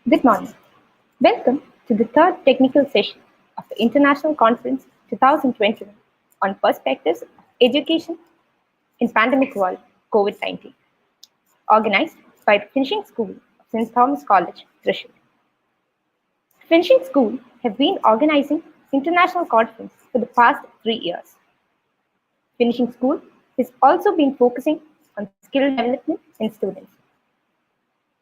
Good morning. Welcome to the third technical session of the International Conference 2021 on Perspectives of Education in Pandemic World COVID-19, organized by the Finishing School of St. Thomas College, Thrissur. Finishing School have been organizing international conference for the past 3 years. Finishing School has also been focusing on skill development in students.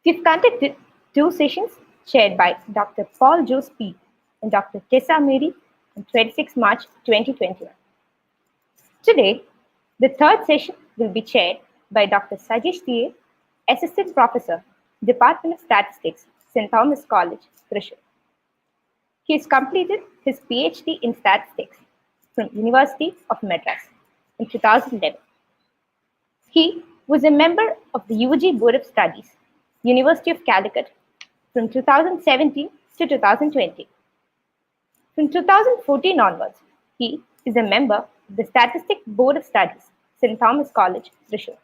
We've conducted two sessions chaired by Dr. Paul Jose P. and Dr. Tessa Mary on 26 March 2021. Today, the third session will be chaired by Dr. Sajesh T.A., Assistant Professor, Department of Statistics, St. Thomas College, Thrissur. He has completed his PhD in Statistics from University of Madras in 2011. He was a member of the UG Board of Studies, University of Calicut, from 2017 to 2020. From 2014 onwards, he is a member of the Statistics Board of Studies, St. Thomas College, Thrissur.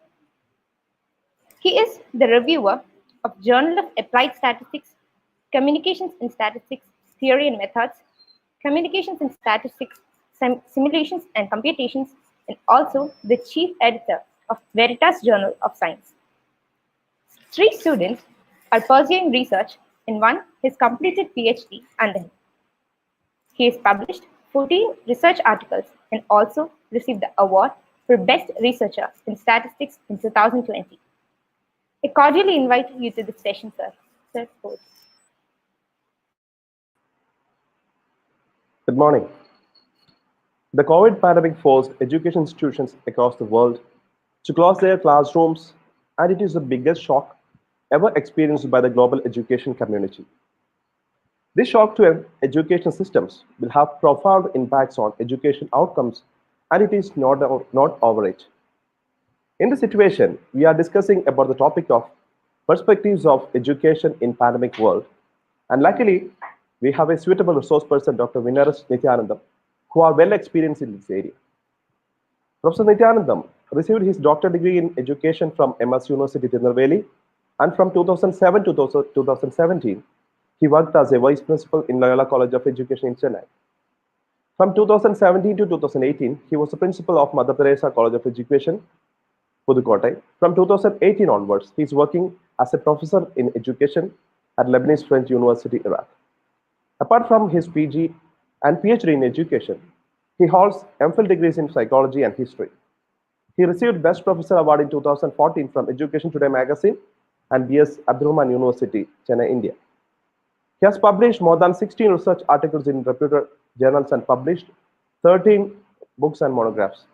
He is the reviewer of Journal of Applied Statistics, Communications in Statistics, Theory and Methods, Communications in Statistics, Simulations and Computations, and also the chief editor of Veritas Journal of Science. 3 students are pursuing research and one has completed PhD under him. He has published 14 research articles and also received the award for Best Researcher in Statistics in 2020. I cordially invite you to this session, sir. Sir, please. Good morning. The COVID pandemic forced education institutions across the world to close their classrooms, and it is the biggest shock ever experienced by the global education community. This shock to education systems will have profound impacts on education outcomes, and it is not over it. In this situation, we are discussing about the topic of perspectives of education in pandemic world, and luckily, we have a suitable resource person, Dr. Vinaras Nithyanandam, who are well experienced in this area. Professor Nithyanandam received his doctorate degree in education from MS University, Tirunelveli, and from 2007 to 2017, he worked as a vice principal in Loyola College of Education in Chennai. From 2017 to 2018, he was the principal of Mother Teresa College of Education, Pudukkottai. From 2018 onwards, he is working as a professor in education at Lebanese French University, Iraq. Apart from his PG and PhD in education, he holds MPhil degrees in psychology and history. He received Best Professor Award in 2014 from Education Today magazine and B.S. Abdurrahman University, Chennai, India. He has published more than 16 research articles in reputed journals and published 13 books and monographs.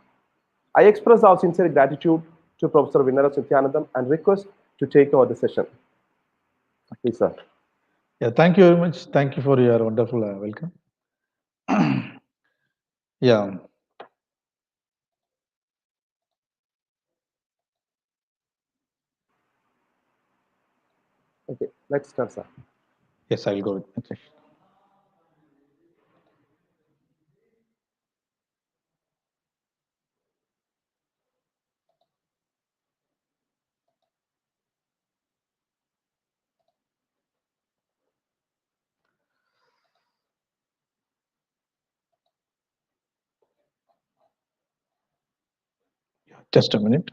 I express our sincere gratitude to Professor Vinaras Nithyanandam and request to take over the session. Please, sir. Yeah, thank you very much. Thank you for your wonderful welcome. Yeah. Okay, let's start, sir. Yes, I'll go with it. Just a minute.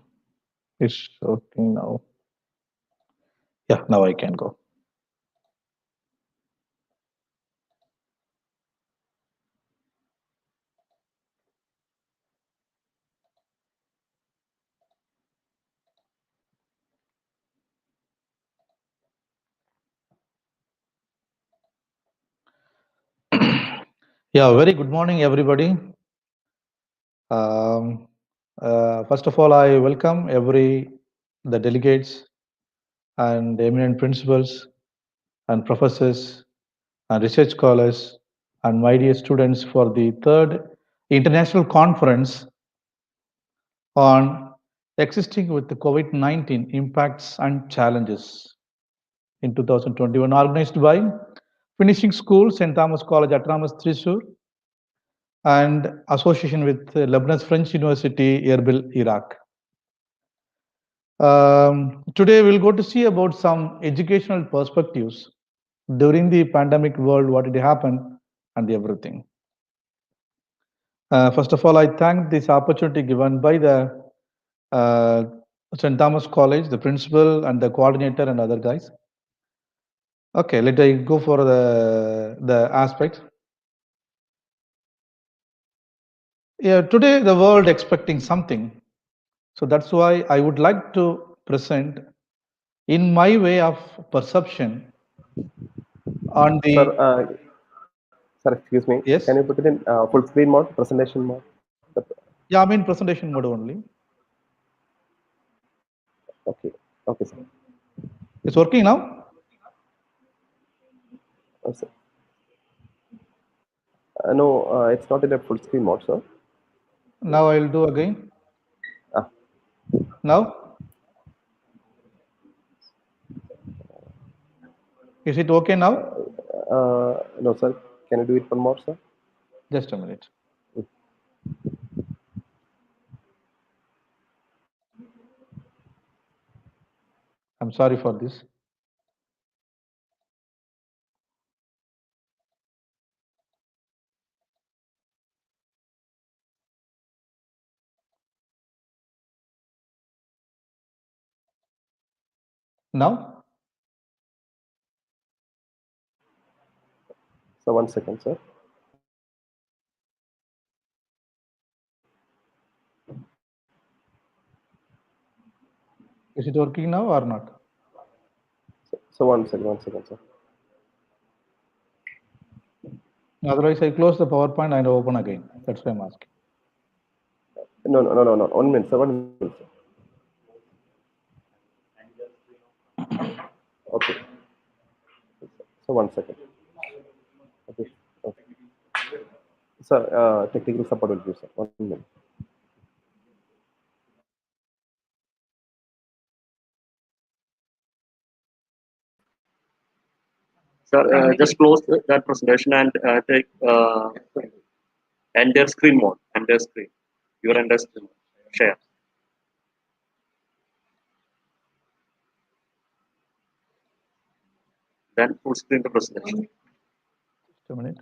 It's working now. Yeah, now I can go. Yeah, very good morning, everybody. First of all, I welcome the delegates and eminent principals and professors and research scholars and my dear students for the third international conference on existing with the COVID-19 impacts and challenges in 2021, organized by Finishing School, St. Thomas College, Autonomous Thrissur, and association with Lebanese French University, Erbil, Iraq. Today we'll go to see about some educational perspectives during the pandemic world, what did happen and everything. First of all, I thank this opportunity given by the uh, St. Thomas College, the principal and the coordinator and other guys. Okay, let I go for the aspect. Yeah, today the world expecting something. So that's why I would like to present in my way of perception on the Sir, excuse me. yes. Can you put it in full screen mode, presentation mode? Yeah, I'm in presentation mode only. Okay. Okay, sir. It's working now. Sir. No, it's not in a full screen mode, sir. Now I'll do again. Ah, Now, is it okay now? no, sir. Can you do it one more, sir? Just a minute. I'm sorry for this. Now, So 1 second, sir. is it working now or not? So 1 second, sir. Otherwise, I close the PowerPoint and open again. That's why I'm asking. No. 1 minute, sir. 1 minute, sir. Okay. So 1 second. Okay. Okay. Sir, technical support will give, sir. 1 minute. Sir, just close that presentation and take enter screen mode. Enter screen. Your enter screen. Share. Then full screen the presentation. Just a minute.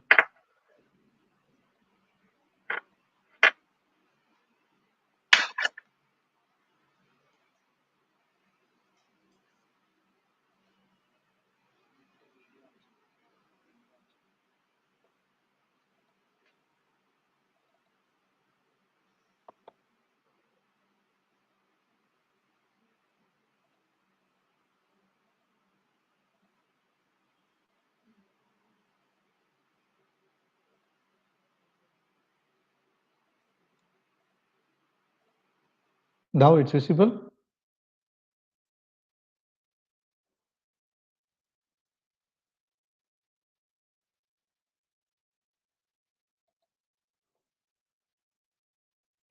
Now it's visible.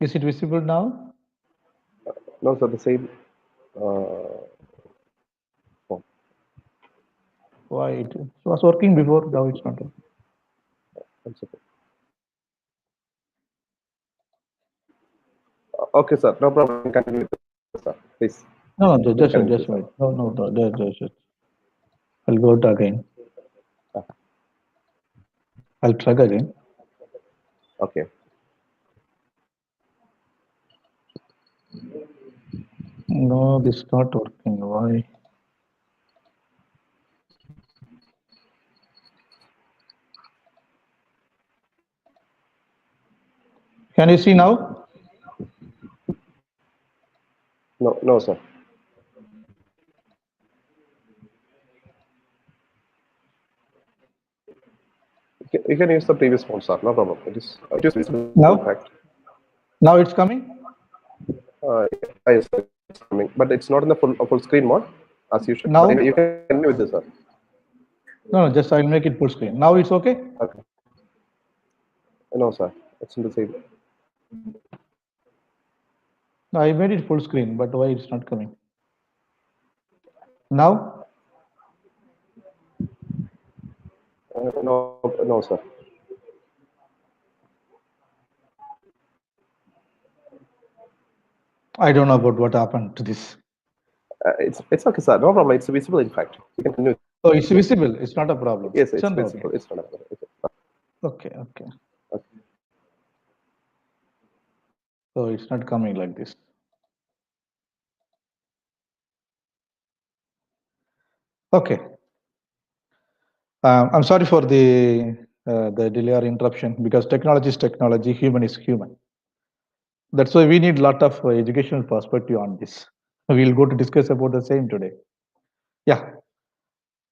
Is it visible now? No, sir. The same. Uh, form. Why it was working before? Now it's not. 1 second. Okay, sir. No problem. Continue, sir. Please. No, Please just a continue, sir. minute. No, just. I'll go to again. Ah, I'll try again. okay. No, this is not working. Why? Can you see now? No, sir. You can use the previous one, sir. No problem. It is visible, in Now? fact. Now it's coming? Yes, sir, it's coming, but it's not in the full screen mode as usual. Now? But you can continue with this, sir. No, just I'll make it full screen. Now it's okay? Okay. No, sir. It's in the same. No, I made it full screen, but why it's not coming? Now? No, sir. I don't know about what happened to this. It's okay, sir. No problem. It's visible, in fact. You can continue with this, sir. Oh, it's visible. It's not a problem. Yes, it's Chandra, visible. It's not a problem. Okay. Okay. Okay. So it's not coming like this. Okay. I'm sorry for the delay or interruption because technology is technology, human is human. That's why we need a lot of educational perspective on this. We'll go to discuss about the same today. Yeah.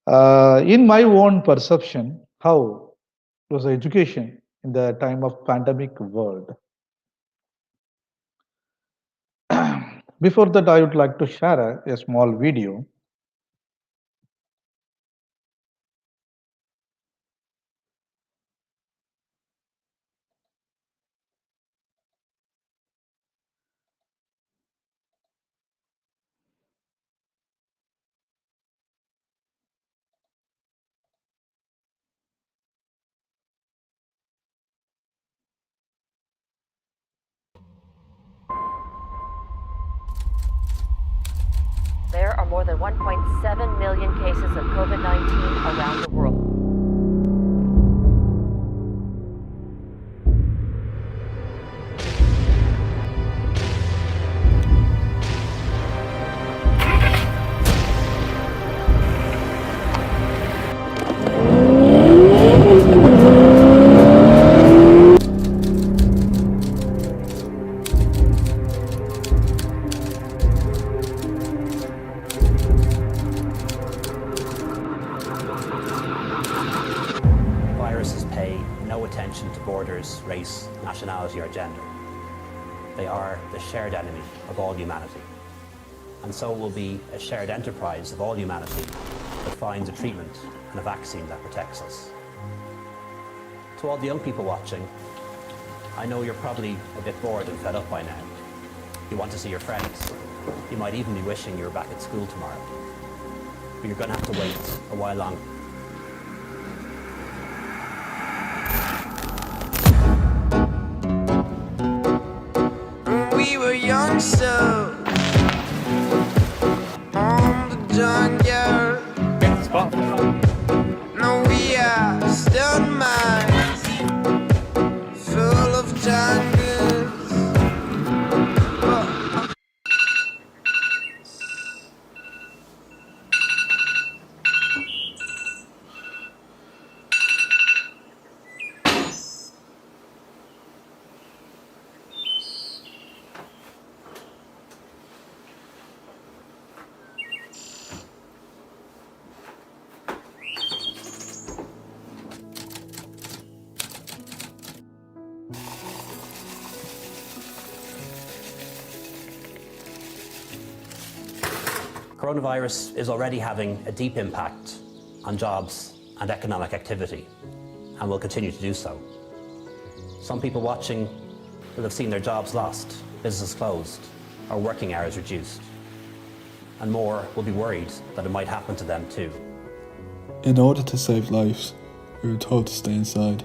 In my own perception, how was education in the time of pandemic world? Before that, I would like to share a small video. There are more than 1.7 million cases of COVID-19 around the world. Viruses pay no attention to borders, race, nationality or gender. They are the shared enemy of all humanity. And so will be a shared enterprise of all humanity that finds a treatment and a vaccine that protects us. To all the young people watching, I know you're probably a bit bored and fed up by now. You want to see your friends. You might even be wishing you were back at school tomorrow. But you're going to have to wait a while longer. We were young, so on the junkyard. No, we are stone mines full of jungles. Coronavirus is already having a deep impact on jobs and economic activity, and will continue to do so. Some people watching will have seen their jobs lost, businesses closed, or working hours reduced. And more will be worried that it might happen to them too. In order to save lives, we were told to stay inside,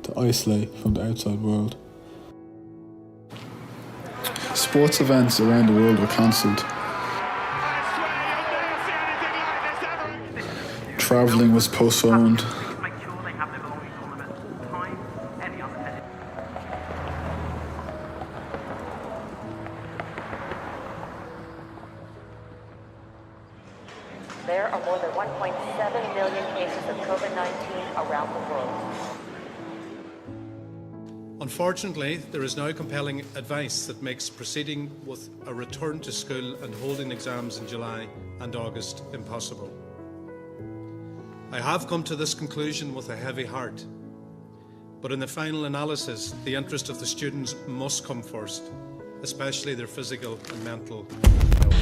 to isolate from the outside world. Sports events around the world were cancelled. Travelling was postponed. There are more than 1.7 million cases of COVID-19 around the world. Unfortunately, there is now compelling advice that makes proceeding with a return to school and holding exams in July and August impossible. I have come to this conclusion with a heavy heart, but in the final analysis, the interest of the students must come first, especially their physical and mental health.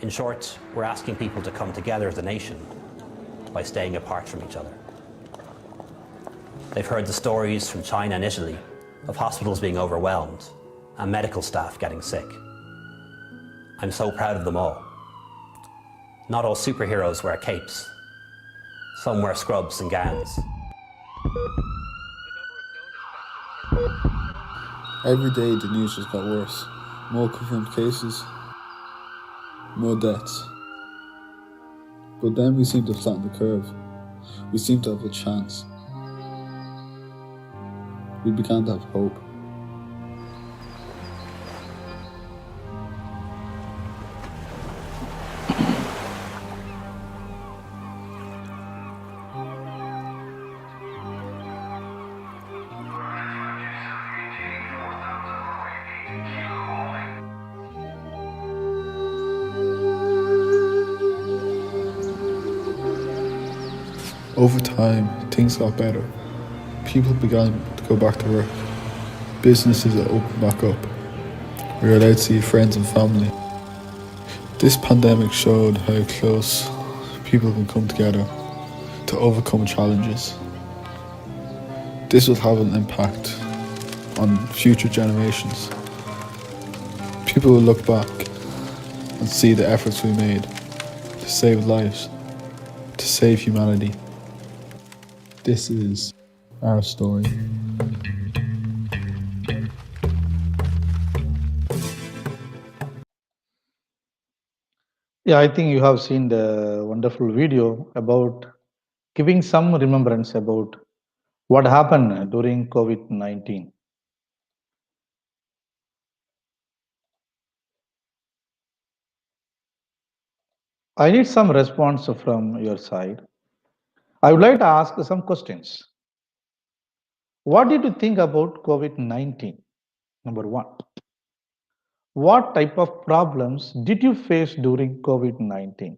In short, we're asking people to come together as a nation by staying apart from each other. They've heard the stories from China and Italy of hospitals being overwhelmed and medical staff getting sick. I'm so proud of them all. Not all superheroes wear capes. Some wear scrubs and gowns. Every day the news just got worse. More confirmed cases, more deaths. But then we seem to have flattened the curve. We seem to have a chance. We began to have hope. Over time, things got better. People began to go back to work. Businesses are opened back up. We were allowed to see friends and family. This pandemic showed how close people can come together to overcome challenges. This will have an impact on future generations. People will look back and see the efforts we made to save lives, to save humanity. This is our story. Yeah, I think you have seen the wonderful video about giving some remembrance about what happened during COVID-19. I need some response from your side. I would like to ask some questions. What did you think about COVID-19? Number one. What type of problems did you face during COVID-19?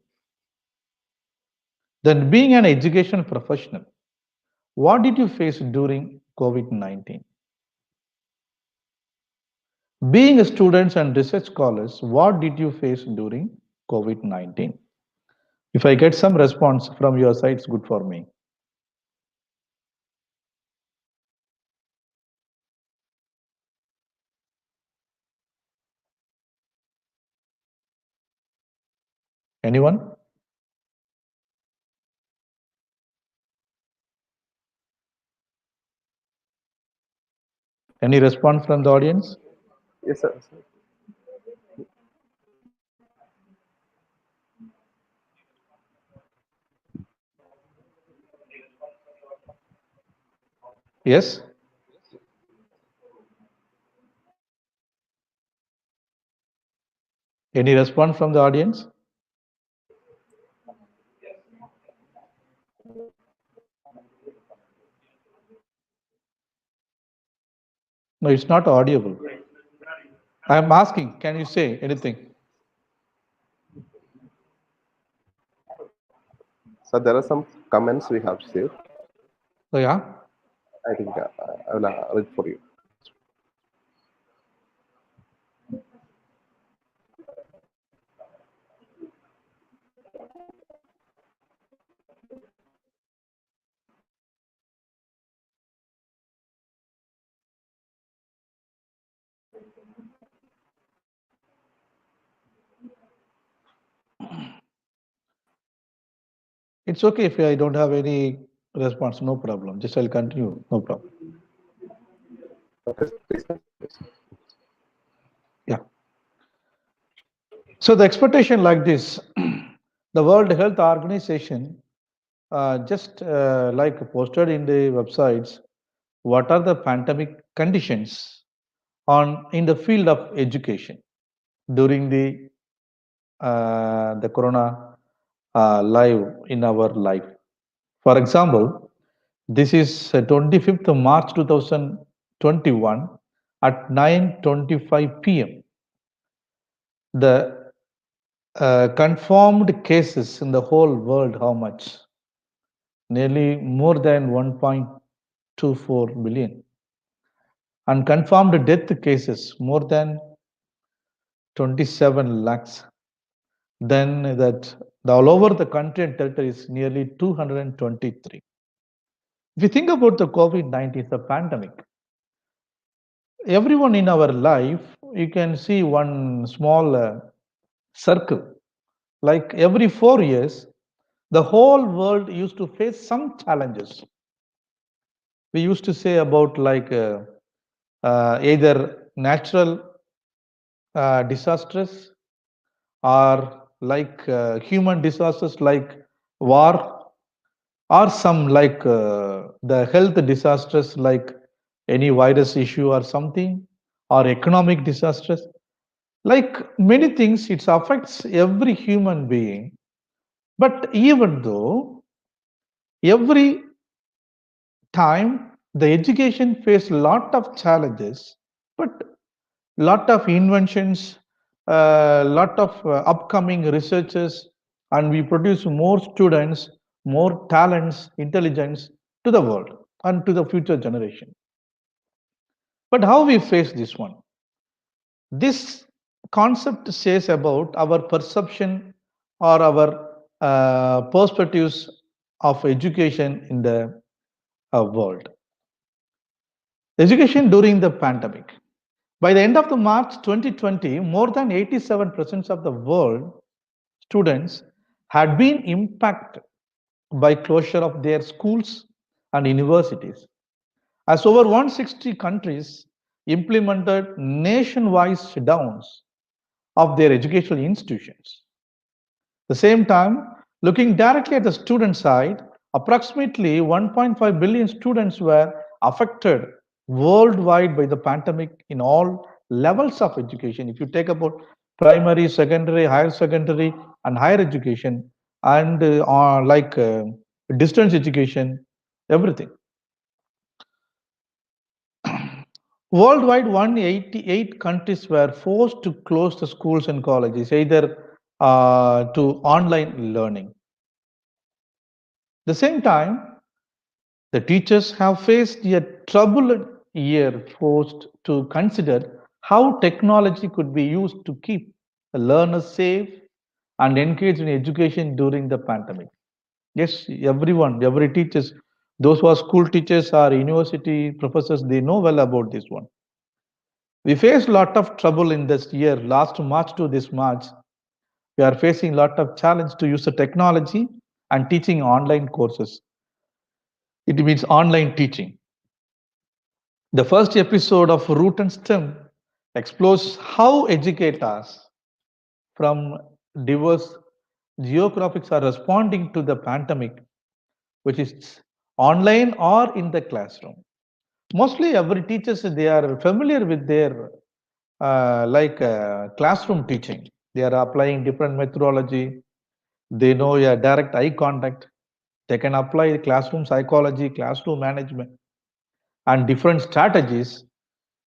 Then, being an education professional, what did you face during COVID-19? Being students and research scholars, what did you face during COVID-19? If I get some response from your side, it's good for me. Anyone? Any response from the audience? Yes, sir. Yes? Any response from the audience? No, it's not audible. I am asking, can you say anything? So there are some comments we have received. Oh, yeah? I think I will read for you. It's okay if I don't have any response, no problem. Just I'll continue, no problem. Okay, please. Yeah. So the expectation like this, the World Health Organization just like posted in the websites, what are the pandemic conditions in the field of education during the corona live in our life. For example, this is 25th March 2021 at 9:25 p.m. The confirmed cases in the whole world, how much? Nearly more than 1.24 billion. And confirmed death cases, more than 27 lakhs. Then that all over the country and territory is nearly 223. If you think about the COVID-19, the pandemic, everyone in our life, you can see one small circle, Like every 4 years, the whole world used to face some challenges. We used to say about like either natural disasters or like human disasters like war, or some like the health disasters like any virus issue or something, or economic disasters. Like many things, it affects every human being. But even though every time the education faced a lot of challenges, but lot of inventions, lot of upcoming researchers, and we produce more students, more talents, intelligence to the world and to the future generation. But how we face this one? This concept says about our perception or our perspectives of education in the world. Education during the pandemic. By the end of the March 2020, more than 87% of the world students had been impacted by closure of their schools and universities, as over 160 countries implemented nationwide shutdowns of their educational institutions. At the same time, looking directly at the student side, approximately 1.5 billion students were affected worldwide by the pandemic in all levels of education. If you take about primary, secondary, higher secondary, and higher education, and like distance education, everything. Worldwide, 188 countries were forced to close the schools and colleges, either to online learning. At the same time, the teachers have faced a troubled year, forced to consider how technology could be used to keep the learners safe and engaged in education during the pandemic. Yes, everyone, every teachers, those who are school teachers or university professors, they know well about this one. We faced a lot of trouble in this year, last March to this March. We are facing a lot of challenge to use the technology and teaching online courses. It means online teaching. The first episode of Root and Stem explores how educators from diverse geographics are responding to the pandemic, which is online or in the classroom. Mostly every teachers, they are familiar with their classroom teaching. They are applying different methodology. They know a direct eye contact. They can apply classroom psychology, classroom management, and different strategies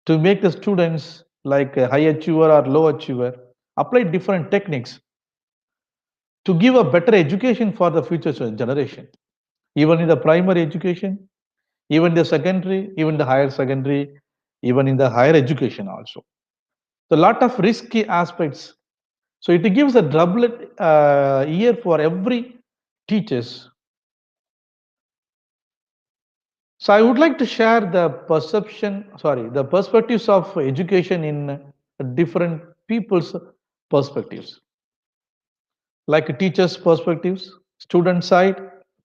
to make the students like a high achiever or low achiever apply different techniques to give a better education for the future generation, even in the primary education, even the secondary, even the higher secondary, even in the higher education also. So a lot of risky aspects. So it gives a doublet year for every teachers. So I would like to share the the perspectives of education in different people's perspectives, like teachers' perspectives, student side,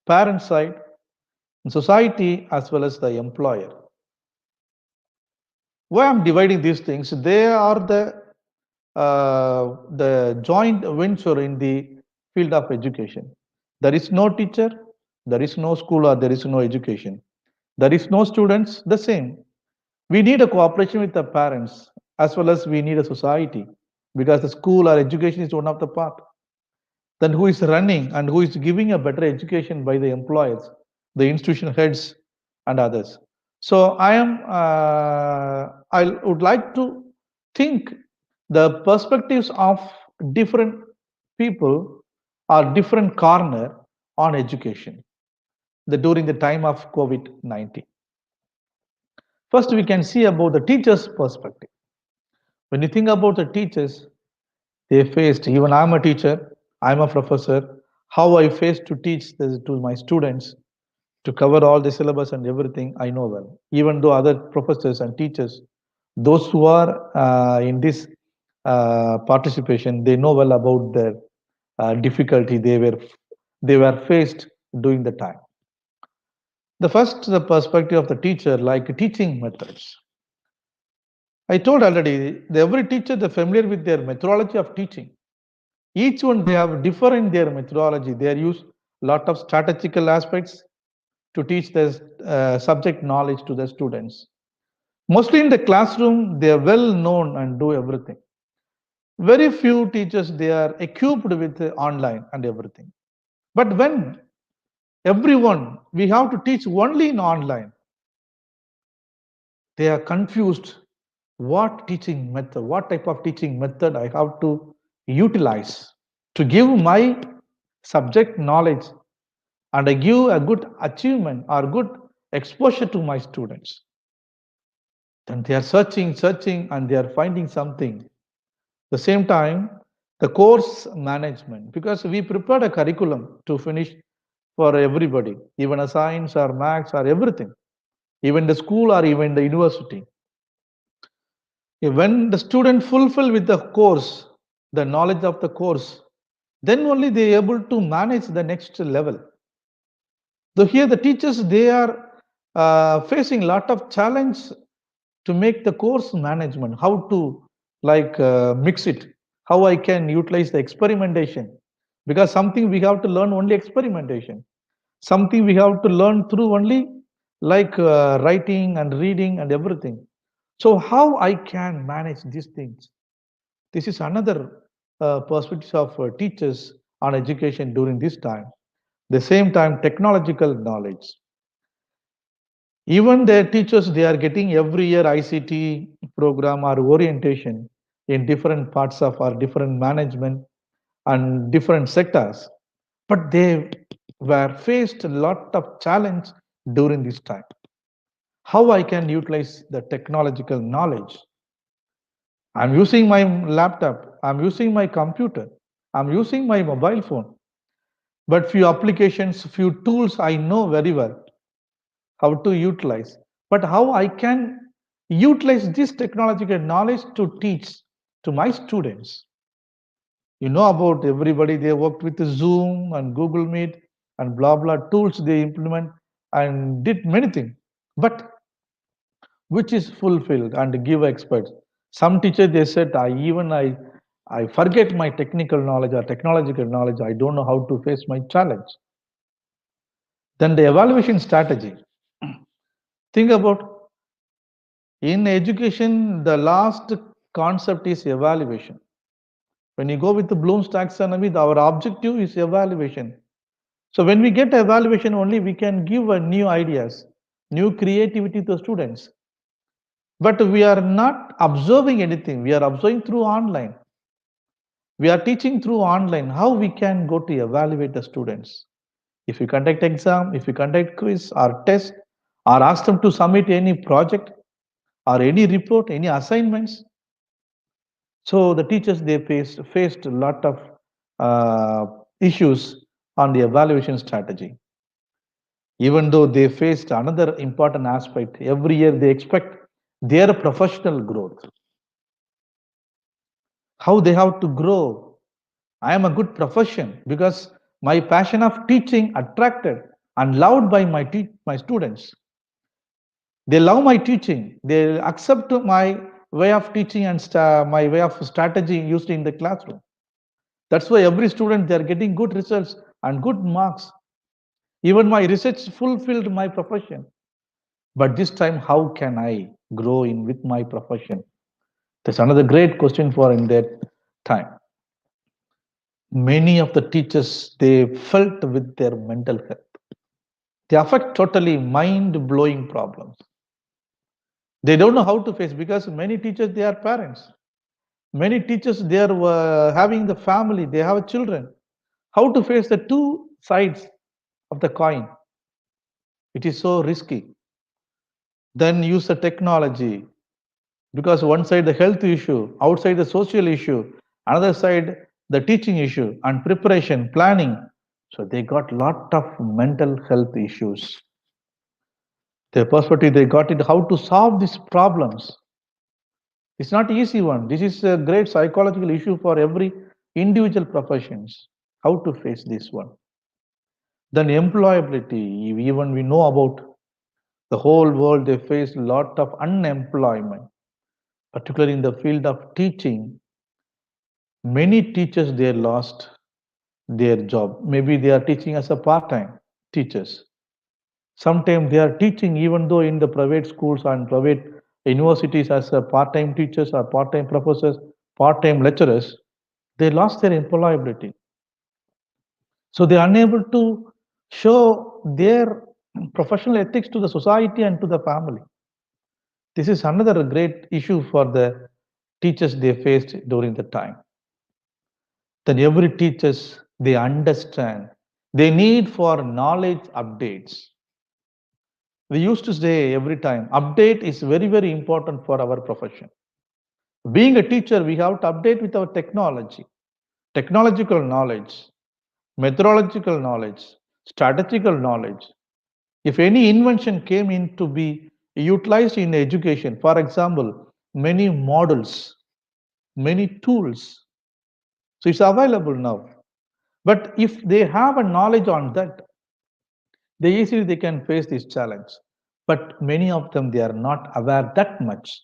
parent side, and society as well as the employer. Why I'm dividing these things? They are the joint venture in the field of education. There is no teacher, there is no school, or there is no education. There is no students, the same. We need a cooperation with the parents as well as we need a society, because the school or education is one of the part. Then who is running and who is giving a better education by the employers, the institution heads, and others. So I would like to think the perspectives of different people are different corner on education during the time of COVID-19. First, we can see about the teacher's perspective. When you think about the teachers, they faced, even I'm a teacher, I'm a professor, how I faced to teach this to my students, to cover all the syllabus and everything, I know well. Even though other professors and teachers, those who are in this participation, they know well about their difficulty they were faced during the time. The perspective of the teacher, like teaching methods. I told already, every teacher they're familiar with their methodology of teaching. Each one they have different their methodology. They use lot of strategical aspects to teach the subject knowledge to the students. Mostly in the classroom, they are well known and do everything. Very few teachers they are equipped with online and everything. But when everyone we have to teach only in online, they are confused. What teaching method? What type of teaching method I have to utilize to give my subject knowledge and I give a good achievement or good exposure to my students? Then they are searching, and they are finding something. The same time, the course management, because we prepared a curriculum to finish for everybody, even a science or maths or everything, even the school or even the university. When the student fulfill with the course, the knowledge of the course, then only they are able to manage the next level. So here the teachers they are facing a lot of challenge to make the course management, how to mix it, how I can utilize the experimentation, because something we have to learn only experimentation, something we have to learn through only writing and reading and everything. So how I can manage these things? This is another perspective of teachers on education during this time. The same time, technological knowledge. Even their teachers, they are getting every year ICT program or orientation in different parts of our different management and different sectors. But they were faced a lot of challenge during this time. How I can utilize the technological knowledge? I'm using my laptop, I'm using my computer, I'm using my mobile phone. But few applications, few tools I know very well how to utilize. But how I can utilize this technological knowledge to teach to my students? You know about everybody, they worked with Zoom and Google Meet and blah blah tools they implement and did many things. But which is fulfilled and give experts. Some teachers they said, I forget my technical knowledge or technological knowledge. I don't know how to face my challenge. Then the evaluation strategy. Think about in education, the last concept is evaluation. When you go with the Bloom's taxonomy, our objective is evaluation. So when we get evaluation only, we can give new ideas, new creativity to students. But we are not observing anything. We are observing through online. We are teaching through online. How we can go to evaluate the students? If we conduct exam, if we conduct quiz or test, or ask them to submit any project or any report, any assignments. So the teachers they faced a lot of issues on the evaluation strategy. Even though they faced another important aspect, every year they expect their professional growth. How they have to grow. I am a good profession because my passion of teaching attracted and loved by my students. They love my teaching. They accept my way of teaching and my way of strategy used in the classroom. That's why every student they are getting good results and good marks. Even my research fulfilled my profession. But this time, how can I grow in with my profession? That's another great question for in that time. Many of the teachers they felt with their mental health. They affect totally mind-blowing problems. They don't know how to face because many teachers they are parents. Many teachers they are having the family, they have children. How to face the two sides of the coin? It is so risky. Then use the technology because one side the health issue, outside the social issue, another side the teaching issue and preparation, planning. So they got lot of mental health issues. Their perspective they got it how to solve these problems. It's not easy one. This is a great psychological issue for every individual professions. how to face this one. Then employability, even we know about the whole world, they face a lot of unemployment, particularly in the field of teaching. Many teachers, they lost their job. Maybe they are teaching as a part-time teachers. Sometimes they are teaching even though in the private schools and private universities as a part-time teachers or part-time professors, part-time lecturers, they lost their employability. So they are unable to show their professional ethics to the society and to the family. This is another great issue for the teachers they faced during the time. Then every teachers, they understand they need for knowledge updates. We used to say every time, update is very, very important for our profession. Being a teacher, we have to update with our technology, technological knowledge, methodological knowledge, strategical knowledge. If any invention came in to be utilized in education, for example, many models, many tools, so it's available now. But if they have a knowledge on that, they can face this challenge. But many of them, they are not aware that much.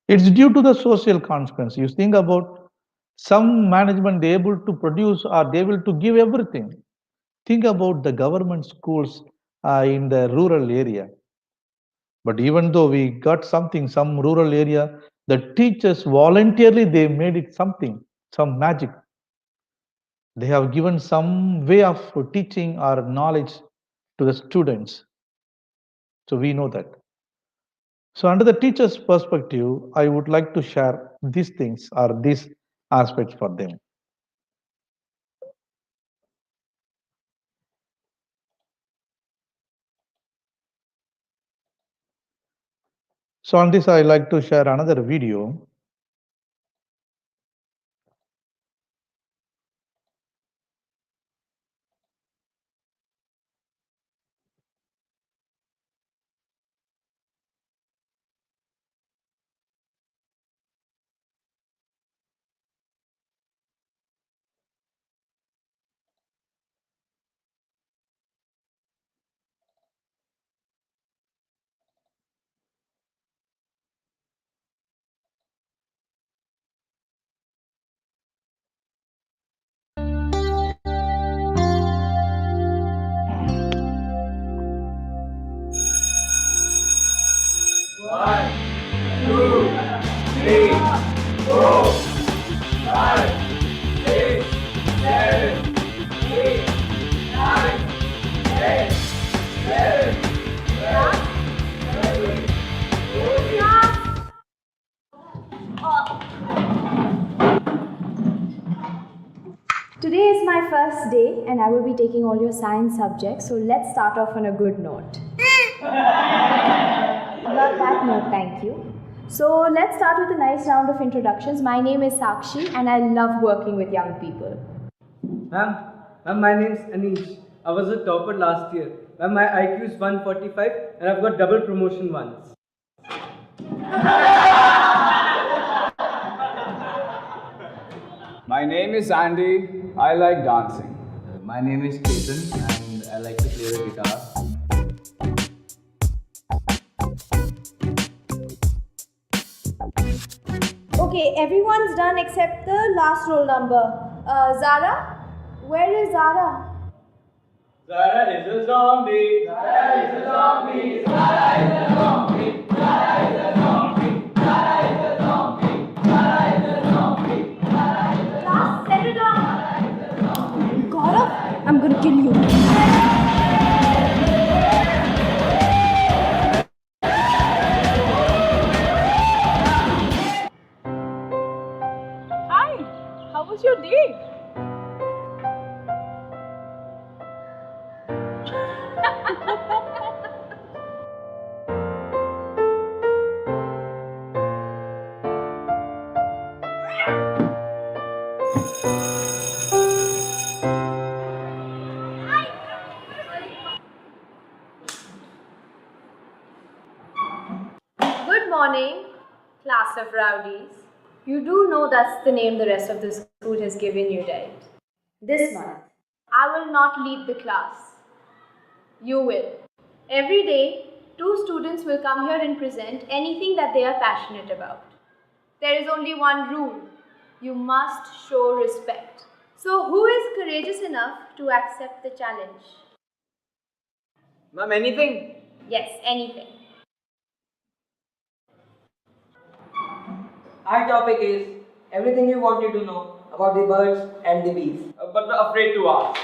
It's due to the social consequence. You think about some management, they able to produce or they will to give everything. Think about the government schools in the rural area. But even though we got something, some rural area, the teachers voluntarily, they made it something, some magic. They have given some way of teaching or knowledge to the students. So we know that. So under the teacher's perspective, I would like to share these things or these aspects for them. So on this, I like to share another video. Today is my first day and I will be taking all your science subjects, so let's start off on a good note. Not that note, thank you. So let's start with a nice round of introductions. My name is Sakshi and I love working with young people. Ma'am, my name is Anish. I was a topper last year. Ma'am, my IQ is 145 and I've got double promotion once. My name is Andy. I like dancing. My name is Ketan and I like to play the guitar. Okay, everyone's done except the last roll number. Zara? Where is Zara? Zara is a zombie. Zara is a zombie. Zara is a zombie. Zara is a zombie. Zara is a zombie. Zara is a zombie. Class, settle down. Gaurav, I'm gonna kill you. Hi, how was your day? Good morning, class of rowdies. You do know that's the name the rest of the school has given you, right? This month, I will not lead the class. You will. Every day, 2 students will come here and present anything that they are passionate about. There is only one rule. You must show respect. So, who is courageous enough to accept the challenge? Ma'am, anything? Yes, anything. Our topic is everything you wanted to know about the birds and the bees. But we're afraid to ask.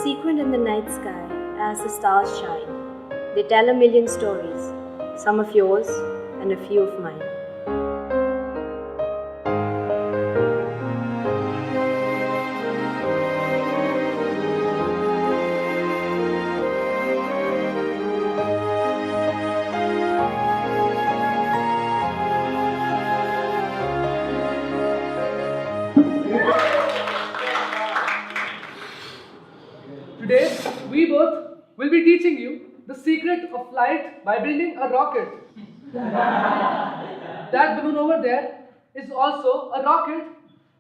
Sequined in the night sky as the stars shine, they tell a million stories, some of yours and a few of mine. Today, we both will be teaching you the secret of flight by building a rocket. That balloon over there is also a rocket,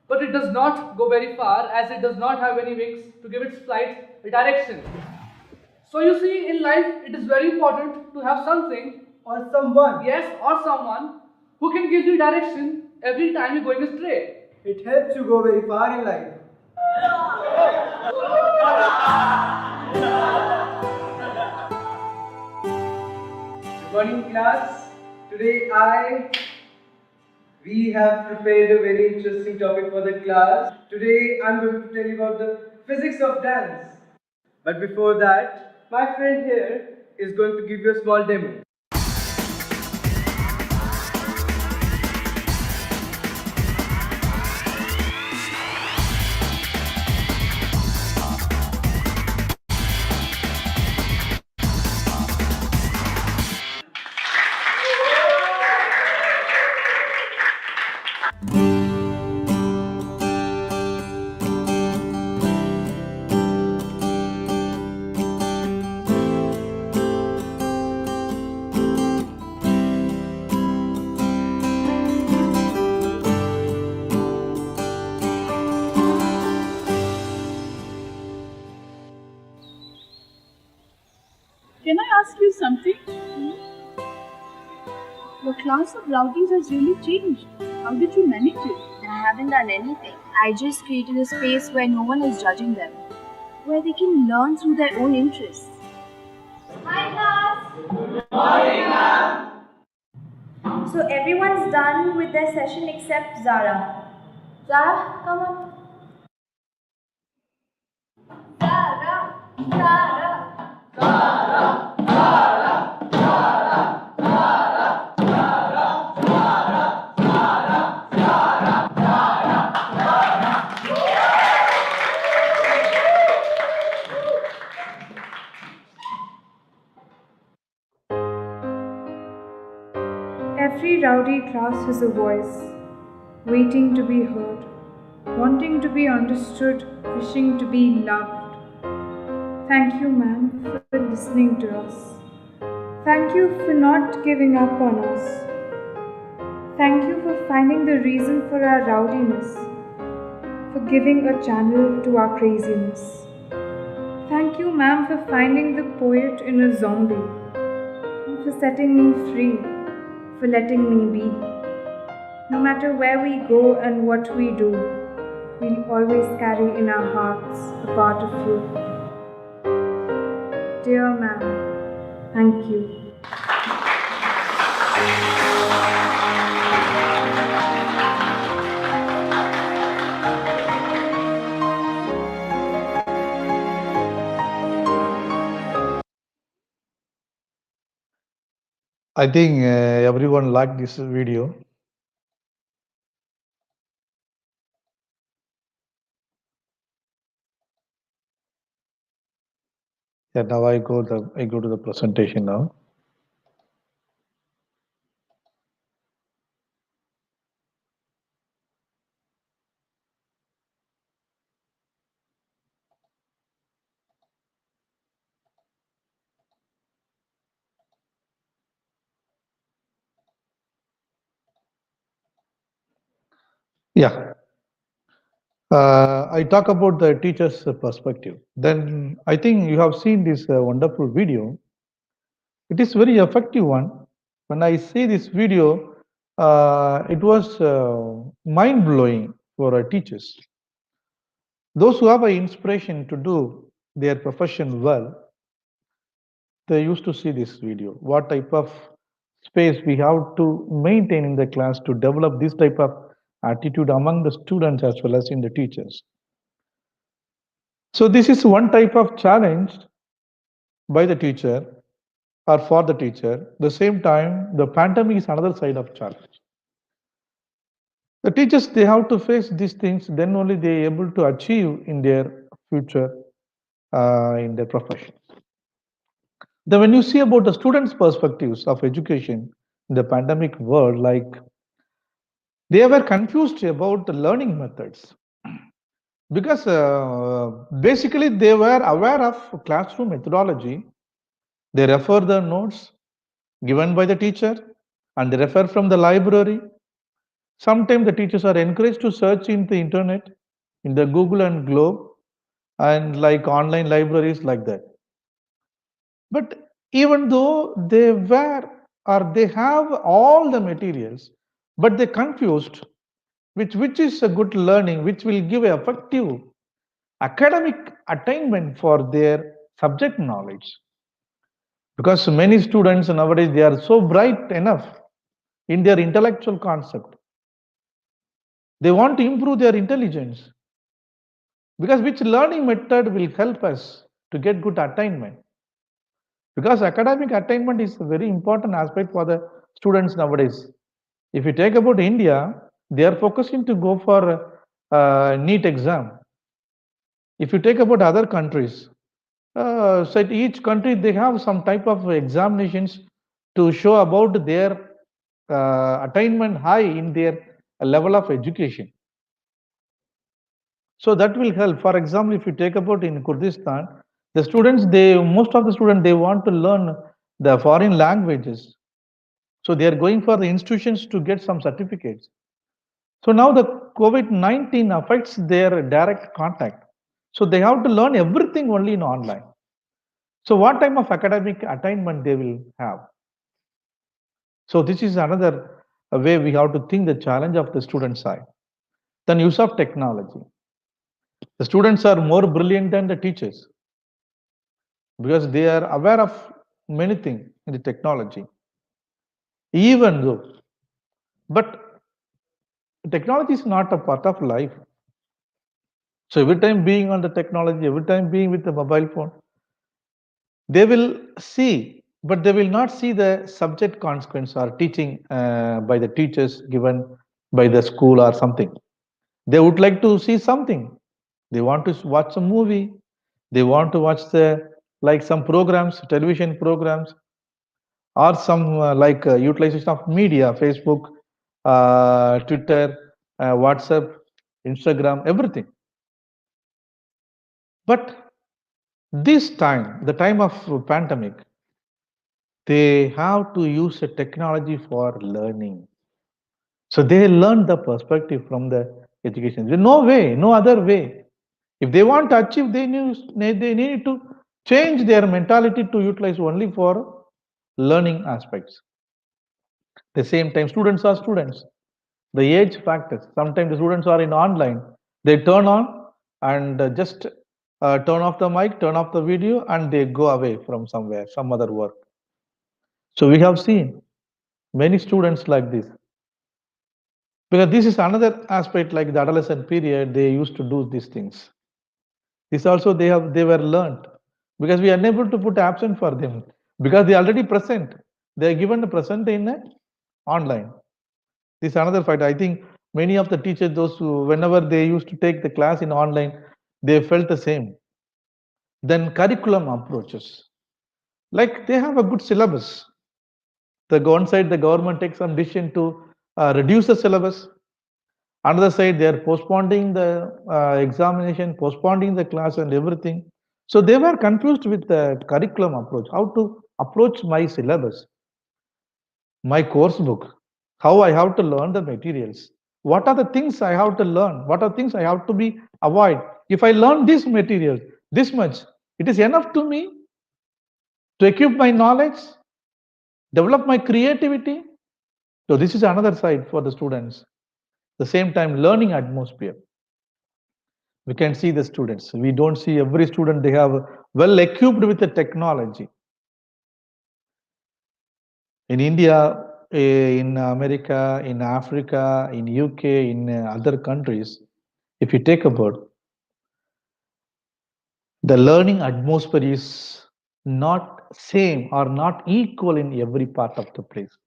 but it does not go very far as it does not have any wings to give its flight a direction. So you see, in life, it is very important to have something Or someone. yes, or someone who can give you direction every time you're going astray. It helps you go very far in life. Good morning, class. Today we have prepared a very interesting topic for the class. Today I'm going to tell you about the physics of dance. But before that, my friend here is going to give you a small demo. Can I ask you something? Your class of rowdies has really changed. How did you manage it? I haven't done anything. I just created a space where no one is judging them, where they can learn through their own interests. Hi, class. Good morning, ma'am. So everyone's done with their session except Zara. Zara, come on. Zara, Zara. Every rowdy class has a voice, waiting to be heard, wanting to be understood, wishing to be loved. Thank you, ma'am, for listening to us. Thank you for not giving up on us. Thank you for finding the reason for our rowdiness, for giving a channel to our craziness. Thank you, ma'am, for finding the poet in a zombie, and for setting me free, for letting me be. No matter where we go and what we do, we'll always carry in our hearts a part of you. Dear ma'am, thank you. I think everyone liked this video. Yeah, now I go to the presentation now. Yeah. I talk about the teacher's perspective. Then I think you have seen this wonderful video. It is very effective one. When I see this video, it was mind blowing for teachers. Those who have an inspiration to do their profession well, they used to see this video. What type of space we have to maintain in the class to develop this type of attitude among the students as well as in the teachers. So this is one type of challenge by the teacher or for the teacher. The same time, the pandemic is another side of challenge. The teachers, they have to face these things, then only they are able to achieve in their future, in their profession. Then when you see about the students' perspectives of education in the pandemic world, like they were confused about the learning methods because basically they were aware of classroom methodology. They refer the notes given by the teacher and they refer from the library. Sometimes the teachers are encouraged to search in the internet, in the Google and Globe, and like online libraries like that. But even though they were or they have all the materials, but they confused which is a good learning, which will give a effective academic attainment for their subject knowledge. Because many students nowadays they are so bright enough in their intellectual concept. They want to improve their intelligence. Because which learning method will help us to get good attainment? Because academic attainment is a very important aspect for the students nowadays. If you take about India, they are focusing to go for NEET exam. If you take about other countries, so at each country they have some type of examinations to show about their attainment high in their level of education. So that will help. For example, if you take about in Kurdistan, the students, most of the students, they want to learn the foreign languages. So they are going for the institutions to get some certificates. So now the COVID-19 affects their direct contact. So they have to learn everything only in online. So what type of academic attainment they will have? So this is another way we have to think the challenge of the student side. Then use of technology. The students are more brilliant than the teachers because they are aware of many things in the technology. Even though, but technology is not a part of life. So every time being on the technology, every time being with the mobile phone, they will see, but they will not see the subject consequence or teaching by the teachers given by the school or something. They would like to see something. They want to watch a movie. They want to watch the like some programs, television programs, or some utilization of media, Facebook, Twitter, WhatsApp, Instagram, everything. But this time, the time of pandemic, they have to use a technology for learning. So they learn the perspective from the education. There's no way, no other way. If they want to achieve, they need to change their mentality to utilize only for learning aspects. The same time, students are students. The age factors. Sometimes the students are in online. They turn on and just turn off the mic, turn off the video, and they go away from somewhere, some other work. So we have seen many students like this. Because this is another aspect like the adolescent period, they used to do these things. This also they were learned because we are unable to put absent for them because they are already present. They are given the present in online. This is another fact. I think many of the teachers, those who, whenever they used to take the class in online, they felt the same. Then curriculum approaches. Like they have a good syllabus. The one side, the government takes some decision to reduce the syllabus. Another side, they are postponing the examination, postponing the class and everything. So they were confused with the curriculum approach, how to approach my syllabus, my course book, how I have to learn the materials, What are the things I have to learn? What are things I have to be avoid? If I learn this material, this much, it is enough to me to equip my knowledge, develop my creativity. So this is another side for the students. The same time, learning atmosphere. We can see the students. We don't see every student, they have well equipped with the technology. In India, in America, in Africa, in UK, in other countries, if you take about the learning atmosphere is not same or not equal in every part of the place.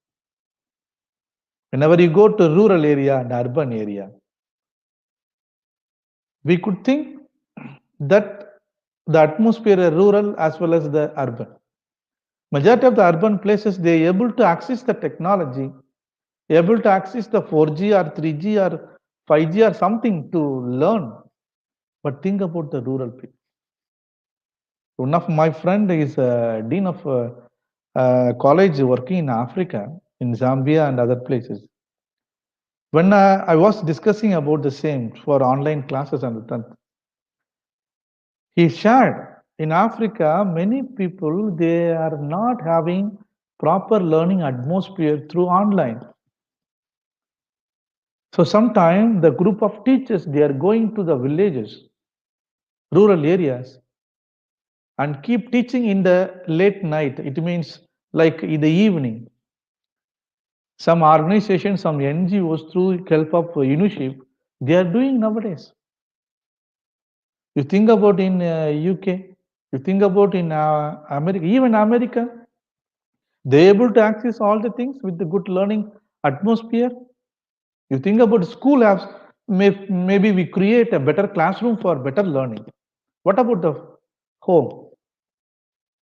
Whenever you go to rural area and urban area, we could think that the atmosphere is rural as well as the urban. Majority of the urban places, they are able to access the technology, able to access the 4G or 3G or 5G or something to learn. But think about the rural people. One of my friend is a dean of college working in Africa, in Zambia and other places. When I was discussing about the same for online classes and the he shared in Africa, many people, they are not having proper learning atmosphere through online. So sometimes the group of teachers, they are going to the villages, rural areas, and keep teaching in the late night. It means like in the evening. Some organizations, some NGOs through help of UNICEF, they are doing nowadays. You think about in UK, you think about in America, even America, they're able to access all the things with the good learning atmosphere. You think about school apps, maybe we create a better classroom for better learning. What about the home?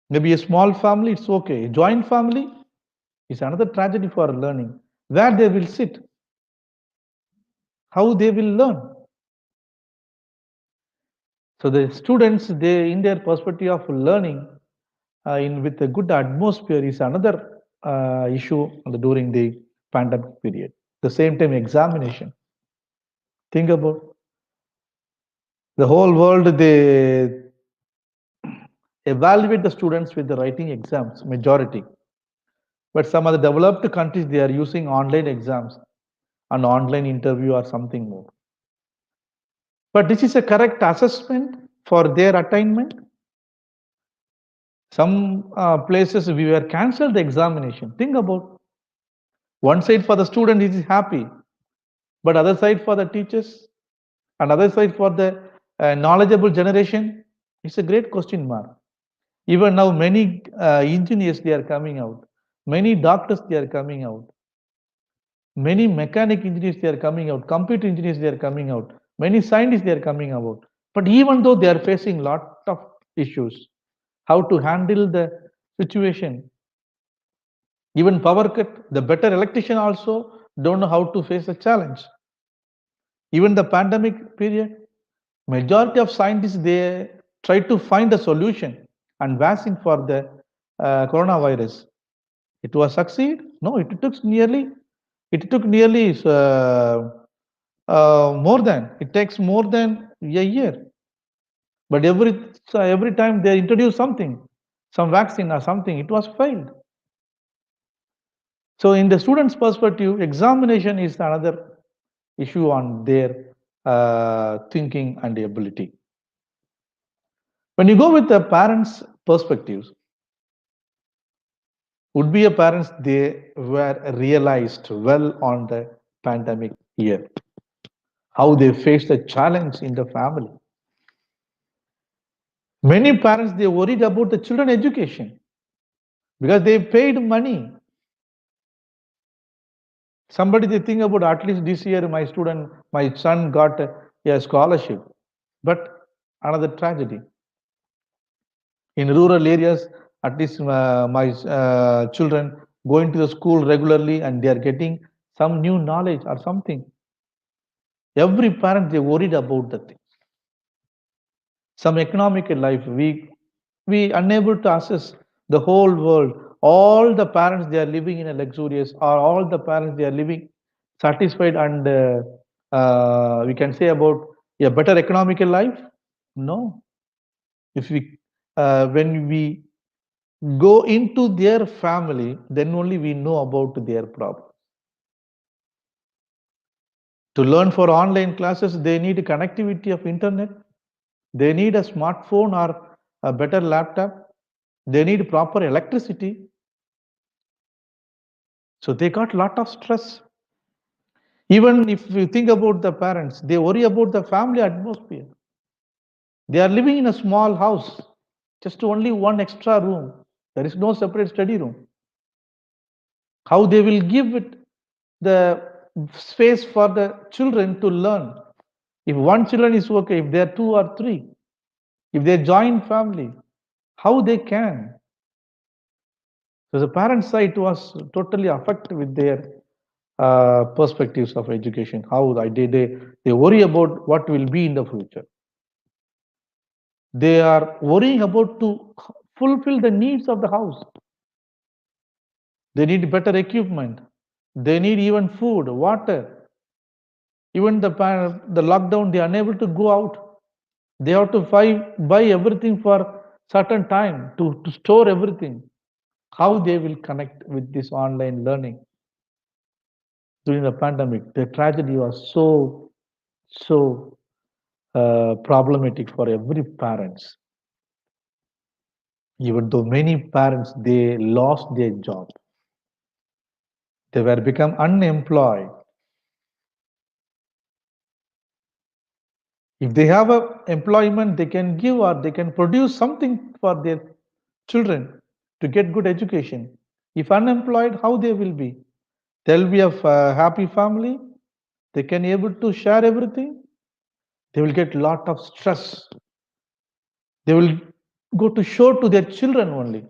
Maybe a small family, it's okay. A joint family is another tragedy for learning. Where they will sit, how they will learn. So the students, they in their perspective of learning, in with a good atmosphere is another issue during the pandemic period. The same time, examination. Think about the whole world. They evaluate the students with the writing exams, majority. But some other developed countries, they are using online exams, an online interview or something more. But this is a correct assessment for their attainment. Some places we were cancelled the examination. Think about one side for the student is happy, but other side for the teachers and other side for the knowledgeable generation, it's a great question mark. Even now, many engineers they are coming out, many doctors they are coming out, many mechanic engineers they are coming out, computer engineers they are coming out, many scientists they are coming out. But even though they are facing lot of issues, how to handle the situation, even power cut, the better electrician also don't know how to face the challenge. Even the pandemic period, majority of scientists they try to find a solution and vaccine for the coronavirus. It was succeed? No, it took nearly more than it takes more than a year. But every time they introduce something, some vaccine or something, it was failed. So in the student's perspective, examination is another issue on their thinking and ability. When you go with the parents' perspectives, would be a parents they were realized well on the pandemic year, how they faced the challenge in the family. Many parents they worried about the children education because they paid money. Somebody they think about at least this year my son got a scholarship, but another tragedy. In rural areas, at least my children going to the school regularly and they are getting some new knowledge or something. Every parent they worried about the things. Some economic life, we unable to assess the whole world. All the parents they are living in a luxurious, or all the parents they are living satisfied and we can say about a better economical life? No. If we, when we go into their family, then only we know about their problem. To learn for online classes, they need connectivity of internet. They need a smartphone or a better laptop. They need proper electricity. So they got lot of stress. Even if you think about the parents, they worry about the family atmosphere. They are living in a small house, just only one extra room. There is no separate study room. How they will give it the space for the children to learn. If one children is okay, if they are 2 or 3, if they join family, how they can? So the parent side was totally affected with their perspectives of education. How they worry about what will be in the future. They are worrying about to fulfill the needs of the house. They need better equipment. They need even food, water. Even the lockdown, they are unable to go out. They have to buy everything for certain time to store everything. How they will connect with this online learning during the pandemic? The tragedy was so problematic for every parents. Even though many parents, they lost their job. They were become unemployed. If they have a employment, they can give or they can produce something for their children to get good education. If unemployed, how they will be? There will be a happy family. They can able to share everything. They will get lot of stress. They will go to show to their children only.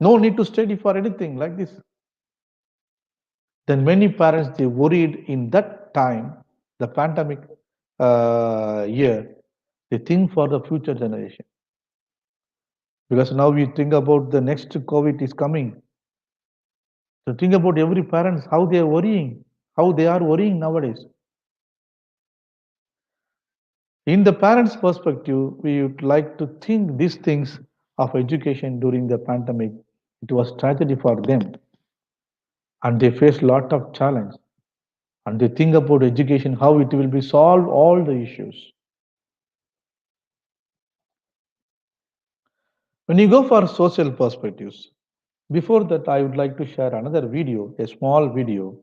No need to study for anything like this. Then many parents, they worried in that time, the pandemic year, they think for the future generation. Because now we think about the next COVID is coming. So think about every parents, how they are worrying, how they are worrying nowadays. In the parents' perspective, we would like to think these things of education during the pandemic. It was tragedy for them. And they face lot of challenge. And they think about education, how it will be solved all the issues. When you go for social perspectives, before that, I would like to share another video, a small video.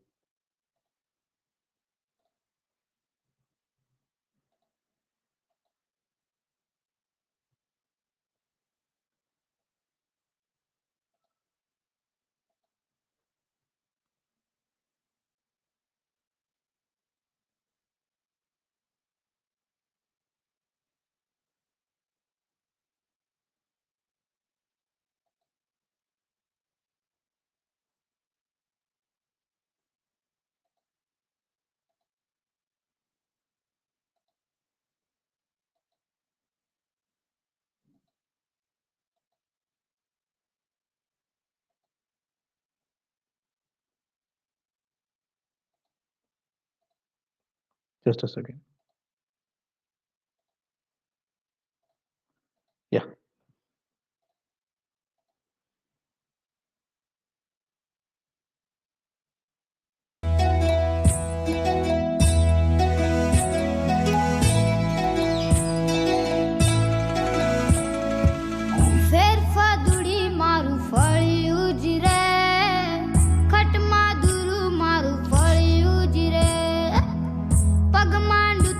Just a second. Yeah. ખટ માધુરું મારું ફળ્યું જ રે પગ માંડું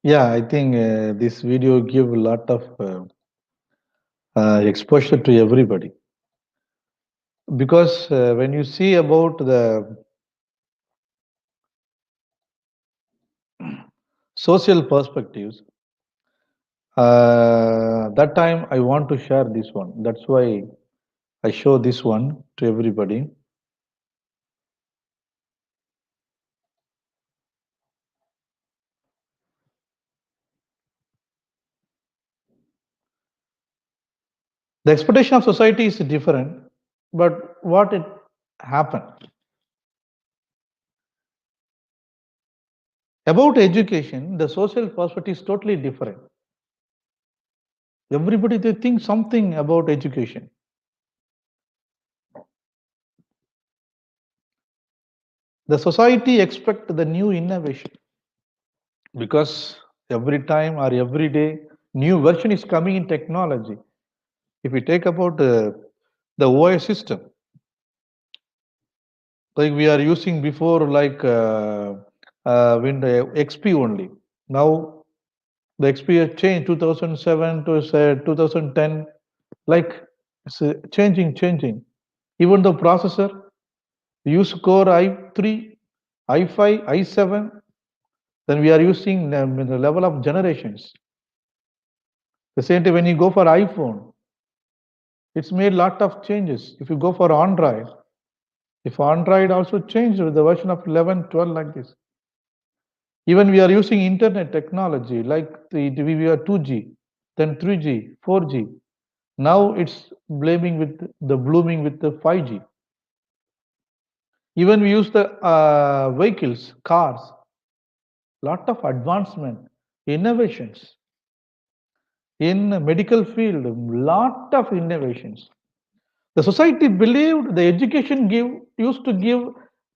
Yeah, I think this video give a lot of exposure to everybody because when you see about the social perspectives, that time I want to share this one. That's why I show this one to everybody. The expectation of society is different, but what it happened about education, the social perspective is totally different. Everybody they think something about education. The society expect the new innovation because every time or every day new version is coming in technology. If we take about the OS system, like we are using before, like Windows XP only. Now the XP has changed 2007 to say 2010, like it's changing. Even the processor, we use Core i3, i5, i7. Then we are using in the level of generations. The same time when you go for iPhone, it's made lot of changes. If you go for Android, if Android also changed with the version of 11, 12 like this. Even we are using internet technology like we are 2G, then 3G, 4G. Now it's blooming with the 5G. Even we use the vehicles, cars, lot of advancement, innovations. In medical field, lot of innovations. The society believed the education used to give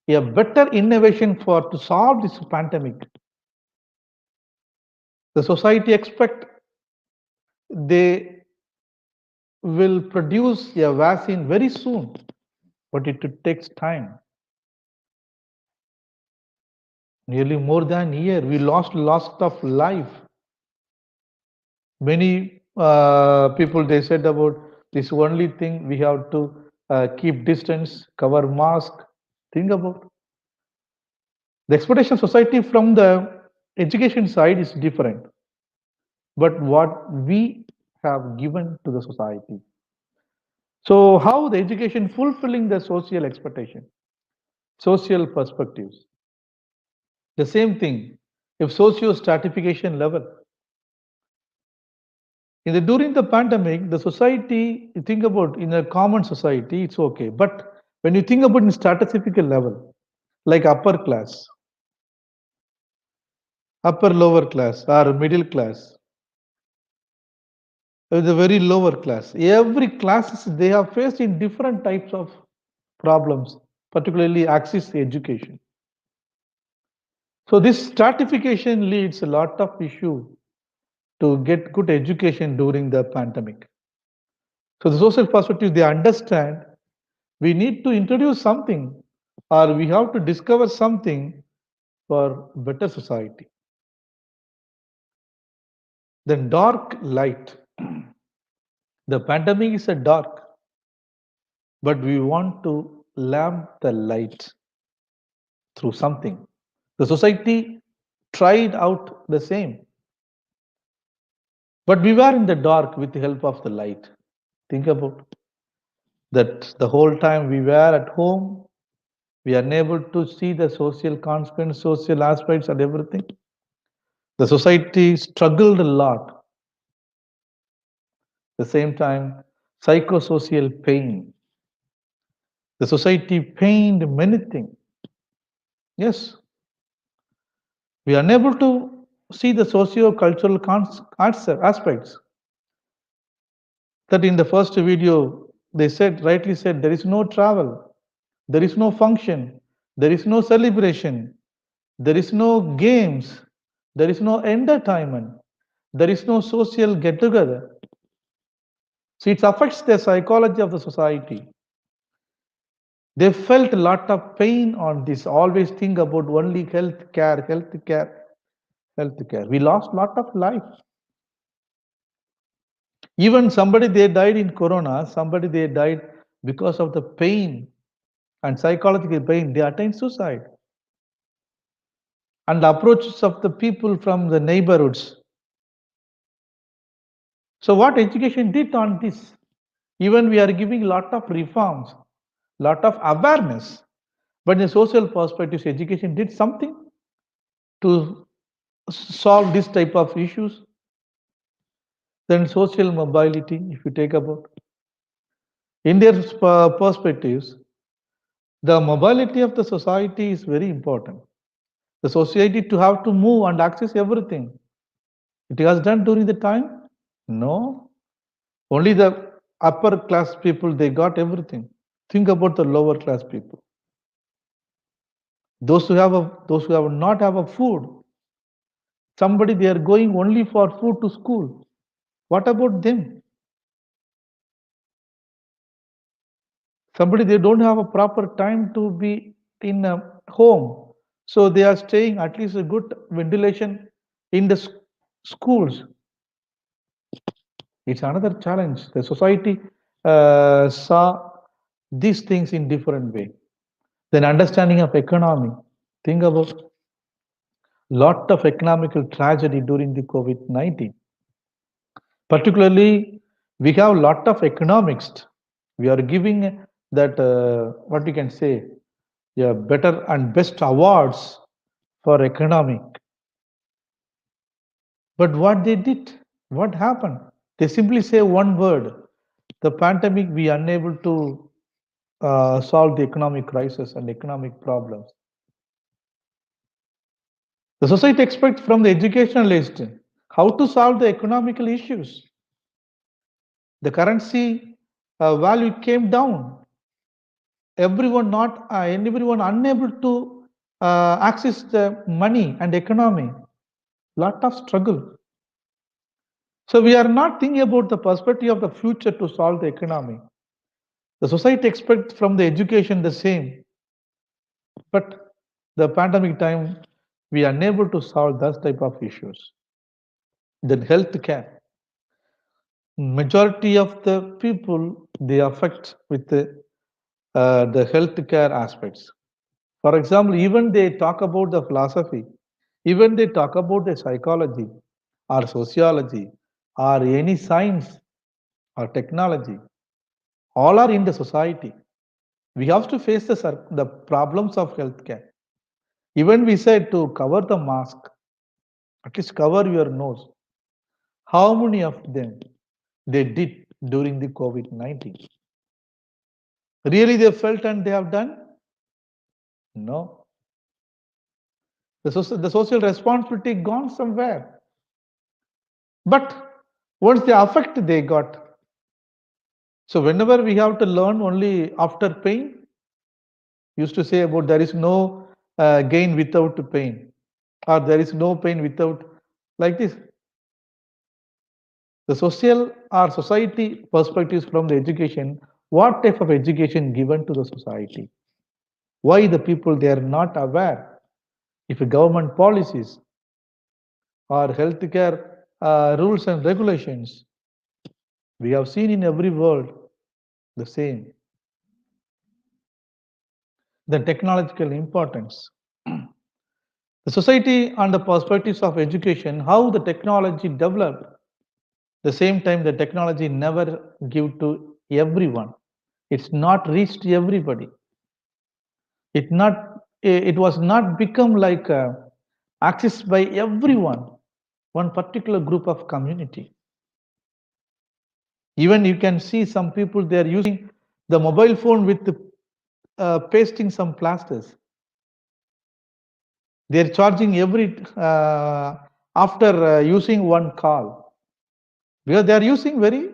a better innovation to solve this pandemic. The society expect they will produce a vaccine very soon, but it takes time. Nearly more than a year, we lost of life. Many people they said about this only thing we have to keep distance, cover mask. Think about the expectation of society from the education side is different, but what we have given to the society. So how the education fulfilling the social expectation, social perspectives. The same thing, if socio-stratification level. During the pandemic, the society, you think about in a common society, it's okay. But when you think about in stratification level, like upper class, upper lower class, or middle class, the very lower class, every classes they have faced in different types of problems, particularly access to education. So this stratification leads a lot of issue to get good education during the pandemic. So the social perspective, they understand we need to introduce something or we have to discover something for better society. Then dark light. The pandemic is a dark, but we want to lamp the light through something. The society tried out the same. But we were in the dark with the help of the light. Think about that the whole time we were at home, we are unable to see the social consequence, social aspects and everything. The society struggled a lot. At the same time, psychosocial pain. The society pained many things. Yes, we are unable to see the socio-cultural aspects. That in the first video, they rightly said, there is no travel, there is no function, there is no celebration, there is no games, there is no entertainment, there is no social get together. So it affects the psychology of the society. They felt a lot of pain on this, always think about only health care. healthcare. We lost lot of life. Even somebody they died in corona, somebody they died because of the pain and psychological pain, they attained suicide. And the approaches of the people from the neighborhoods. So what education did on this? Even we are giving lot of reforms, lot of awareness, but in the social perspective, education did something to solve this type of issues. Then social mobility, if you take about India's perspectives, the mobility of the society is very important. The society to have to move and access everything. It was done during the time? No. Only the upper class people, they got everything. Think about the lower class people. Those who have not have a food, somebody they are going only for food to school. What about them? Somebody they don't have a proper time to be in a home, so they are staying at least a good ventilation in the schools. It's another challenge. The society saw these things in different way. Then understanding of economy. Think about lot of economical tragedy during the COVID-19. Particularly, we have lot of economics. We are giving that what we can say, yeah, better and best awards for economic. But what they did, what happened? They simply say one word: the pandemic. We are unable to solve the economic crisis and economic problems. The society expects from the educationalist how to solve the economical issues. The currency value came down. Everyone unable to access the money and economy. Lot of struggle. So we are not thinking about the perspective of the future to solve the economy. The society expects from the education the same. But the pandemic time, we are unable to solve that type of issues. Then health care. Majority of the people, they affect with the health care aspects. For example, even they talk about the philosophy, even they talk about the psychology or sociology or any science or technology, all are in the society. We have to face the problems of healthcare. Even we said to cover the mask, at least cover your nose. How many of them they did during the COVID-19? Really they felt and they have done? No. The social responsibility gone somewhere. But once they affect, they got. So whenever we have to learn only after pain, used to say about there is no gain without pain, or there is no pain without, like this. The social or society perspectives from the education, what type of education given to the society? Why the people they are not aware if government policies or healthcare rules and regulations. We have seen in every world the same. The technological importance. The society and the perspectives of education, how the technology developed. The same time, the technology never give to everyone. It's not reached everybody. It was not become like accessed by everyone, one particular group of community. Even you can see some people they are using the mobile phone with pasting some plasters. They are charging every after using one call, because they are using very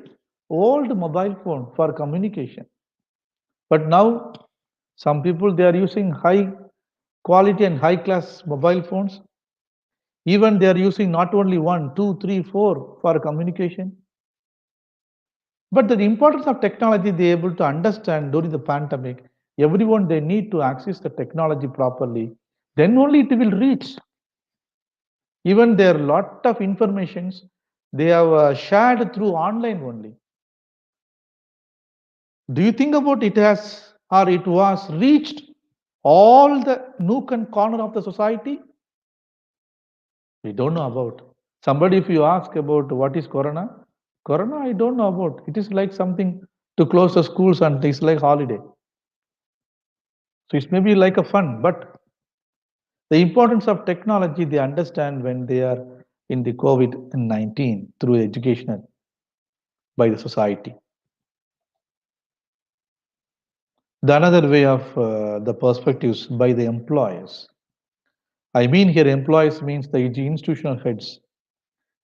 old mobile phone for communication. But now some people they are using high quality and high class mobile phones. Even they are using not only 1, 2, 3, 4 for communication. But the importance of technology they are able to understand during the pandemic. Everyone they need to access the technology properly. Then only it will reach. Even there are lot of informations they have shared through online only. Do you think about it has or it was reached all the nook and corner of the society? We don't know about. Somebody, if you ask about what is corona, I don't know about. It is like something to close the schools and it's like holiday. So it's maybe like a fun, but the importance of technology they understand when they are in the COVID-19 through education by the society. The another way of the perspectives by the employers. I mean here employees means the institutional heads,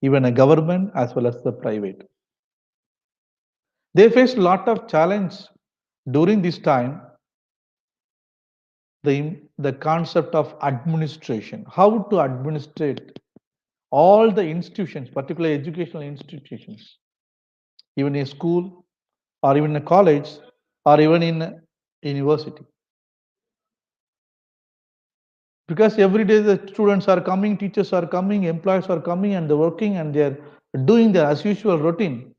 even a government as well as the private. They faced a lot of challenge during this time. The concept of administration, how to administrate all the institutions, particularly educational institutions, even in a school or even in a college or even in a university. Because every day the students are coming, teachers are coming, employees are coming and they're working and they're doing the as usual routine.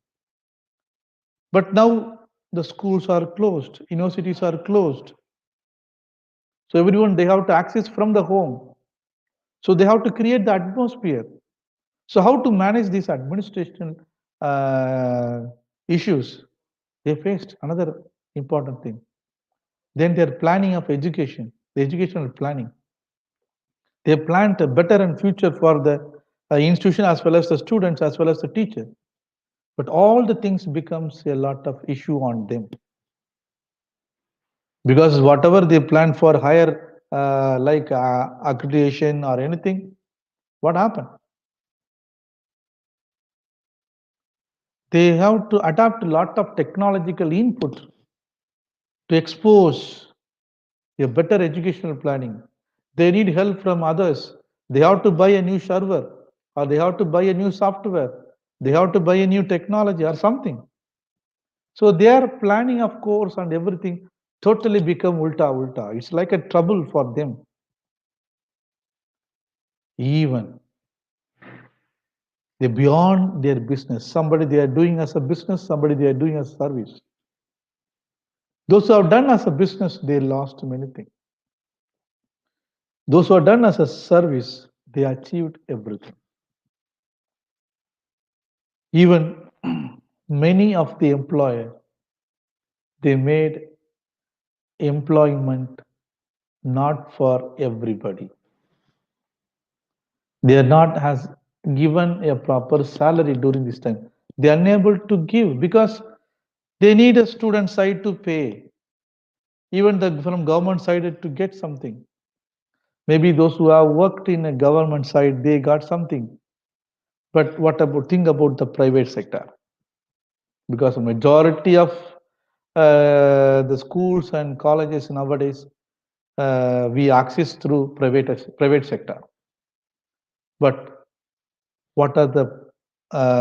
But now the schools are closed, universities are closed. So everyone, they have to access from the home. So they have to create the atmosphere. So how to manage these administration issues? They faced another important thing. Then their planning of education, the educational planning. They planned a better and future for the institution as well as the students as well as the teacher. But all the things becomes a lot of issue on them. Because whatever they plan for higher like accreditation or anything, what happened? They have to adapt a lot of technological input to expose a better educational planning. They need help from others. They have to buy a new server or they have to buy a new software. They have to buy a new technology or something. So their planning of course and everything totally become ulta. It's like a trouble for them. Even they beyond their business. Somebody they are doing as a business, somebody they are doing as a service. Those who have done as a business, they lost many things. Those who are done as a service, they achieved everything. Even many of the employer, they made employment not for everybody. They are not has given a proper salary during this time. They are unable to give because they need a student side to pay. Even from government side to get something. Maybe those who have worked in a government side, they got something. But what about think about the private sector? Because a majority of the schools and colleges nowadays we access through private sector. But what are the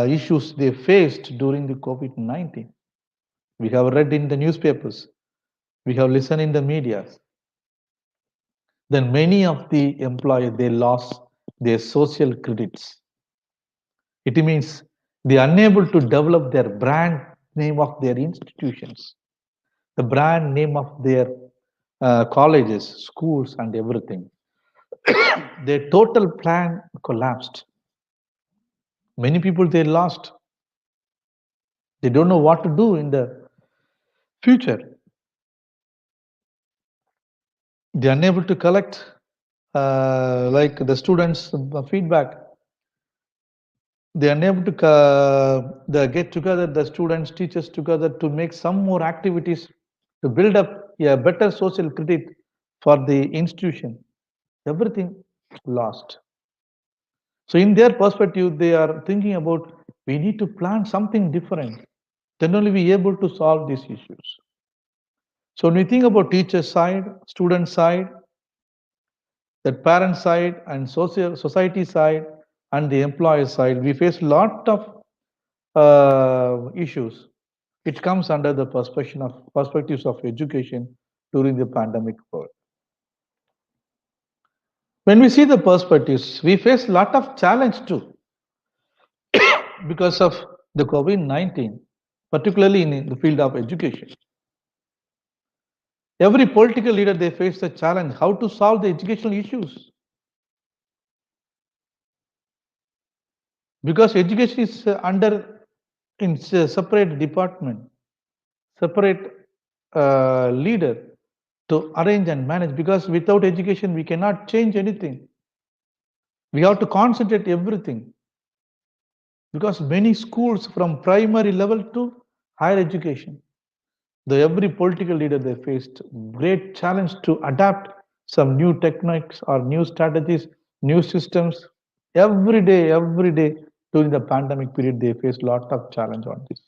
issues they faced during the COVID-19? We have read in the newspapers, we have listened in the media. Then many of the employees they lost their social credits. It means they are unable to develop their brand name of their institutions, the brand name of their colleges, schools, and everything. Their total plan collapsed. Many people they lost. They don't know what to do in the future. They are unable to collect like the students' feedback. They are unable to get together, the students, teachers together to make some more activities to build up a better social credit for the institution. Everything lost. So in their perspective, they are thinking about we need to plan something different. Then only we able to solve these issues. So when we think about teacher side, student side, that parent side and society side and the employer side, we face a lot of issues. It comes under the perspectives of education during the pandemic world. When we see the perspectives, we face a lot of challenge too because of the COVID-19, particularly in the field of education. Every political leader, they face the challenge how to solve the educational issues. Because education is under in separate department, separate leader to arrange and manage. Because without education, we cannot change anything. We have to concentrate everything. Because many schools from primary level to higher education, every political leader they faced great challenge to adapt some new techniques or new strategies, new systems. Every day during the pandemic period, they faced lot of challenge on this.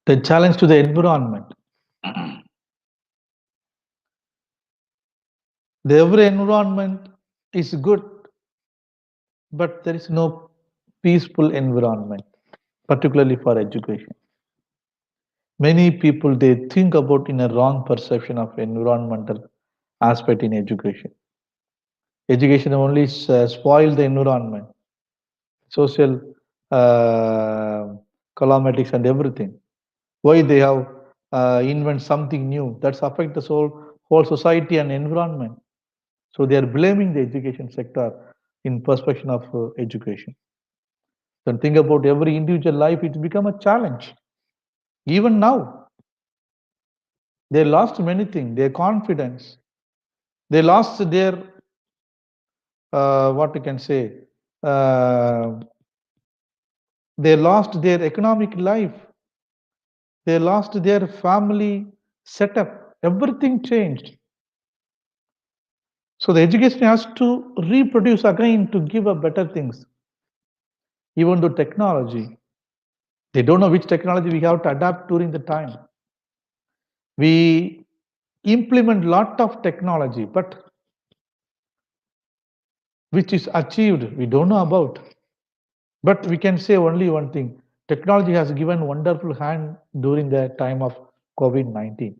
The challenge to the environment. The every environment is good, but there is no peaceful environment, particularly for education. Many people they think about in a wrong perception of environmental aspect in education. Education only spoil the environment, social calamities and everything. Why they have invent something new that's affect the whole society and environment. So they are blaming the education sector in perspective of education. Then think about every individual life, it's become a challenge. Even now, they lost many things, their confidence. They lost their, what we can say, uh, they lost their economic life. They lost their family setup. Everything changed. So the education has to reproduce again to give a better things. Even though technology, they don't know which technology we have to adapt during the time. We implement lot of technology, but which is achieved, we don't know about. But we can say only one thing. Technology has given wonderful hand during the time of COVID-19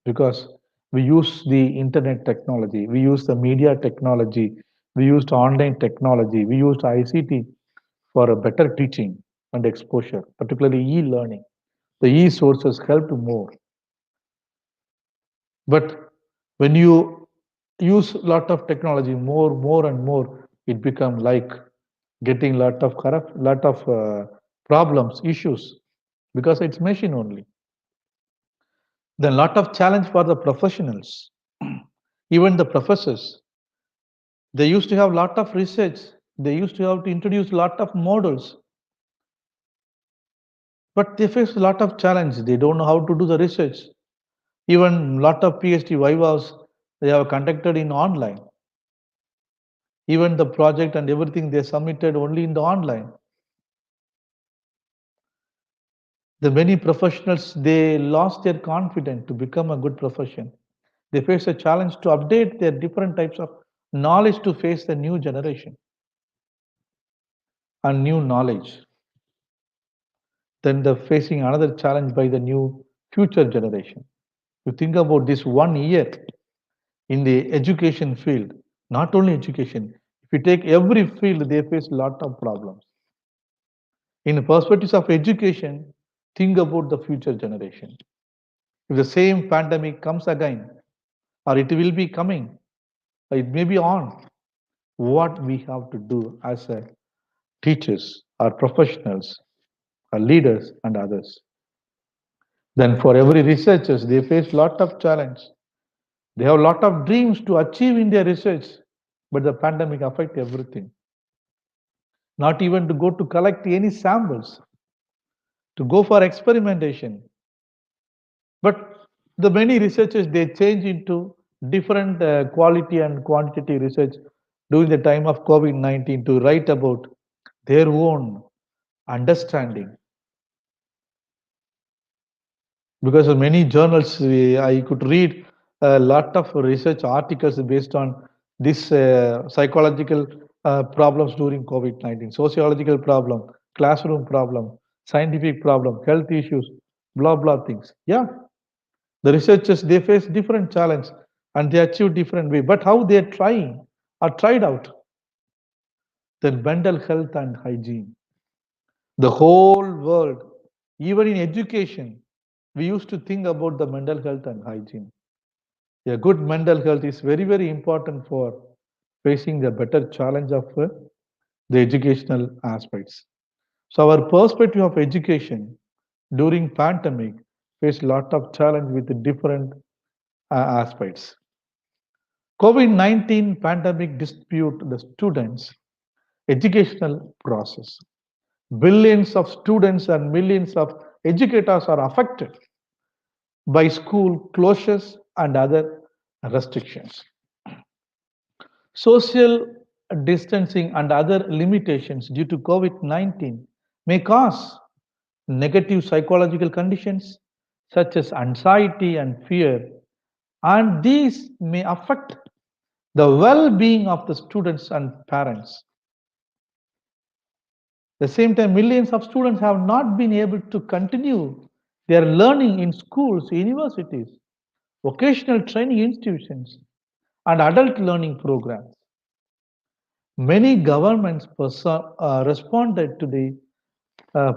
because we use the internet technology, we use the media technology, we used online technology, we used ICT for a better teaching and exposure, particularly e-learning. The e-sources helped more. But when you use a lot of technology more and more, it become like getting lot of problems, issues, because it's machine only. Then lot of challenge for the professionals, even the professors. They used to have lot of research. They used to have to introduce lot of models, but they face a lot of challenge. They don't know how to do the research. Even lot of PhD vivas they have conducted in online. Even the project and everything they submitted only in the online. The many professionals they lost their confidence to become a good profession. They face a challenge to update their different types of knowledge to face the new generation and new knowledge. Then they're facing another challenge by the new future generation. You think about this 1 year in the education field, not only education, if you take every field, they face a lot of problems. In the perspectives of education, think about the future generation. If the same pandemic comes again, or it will be coming, or it may be on, what we have to do as a teachers, our professionals, our leaders, and others. Then for every researchers, they face lot of challenge. They have lot of dreams to achieve in their research, but the pandemic affect everything. Not even to go to collect any samples, to go for experimentation. But the many researchers, they change into different quality and quantity research during the time of COVID-19 to write about their own understanding. Because of many journals, I could read a lot of research articles based on this psychological problems during COVID-19, sociological problem, classroom problem, scientific problem, health issues, blah, blah things. Yeah, the researchers, they face different challenge and they achieve different way. But how they're trying are tried out, then mental health and hygiene. The whole world, even in education, we used to think about the mental health and hygiene. A good mental health is very, very important for facing the better challenge of the educational aspects. So our perspective of education during pandemic faced a lot of challenge with the different aspects. COVID-19 pandemic dispute the students' educational process. Billions of students and millions of educators are affected by school closures and other restrictions. Social distancing and other limitations due to COVID-19 may cause negative psychological conditions such as anxiety and fear, and these may affect the well being of the students and parents. At the same time, millions of students have not been able to continue their learning in schools, universities, vocational training institutions, and adult learning programs. Many governments responded to the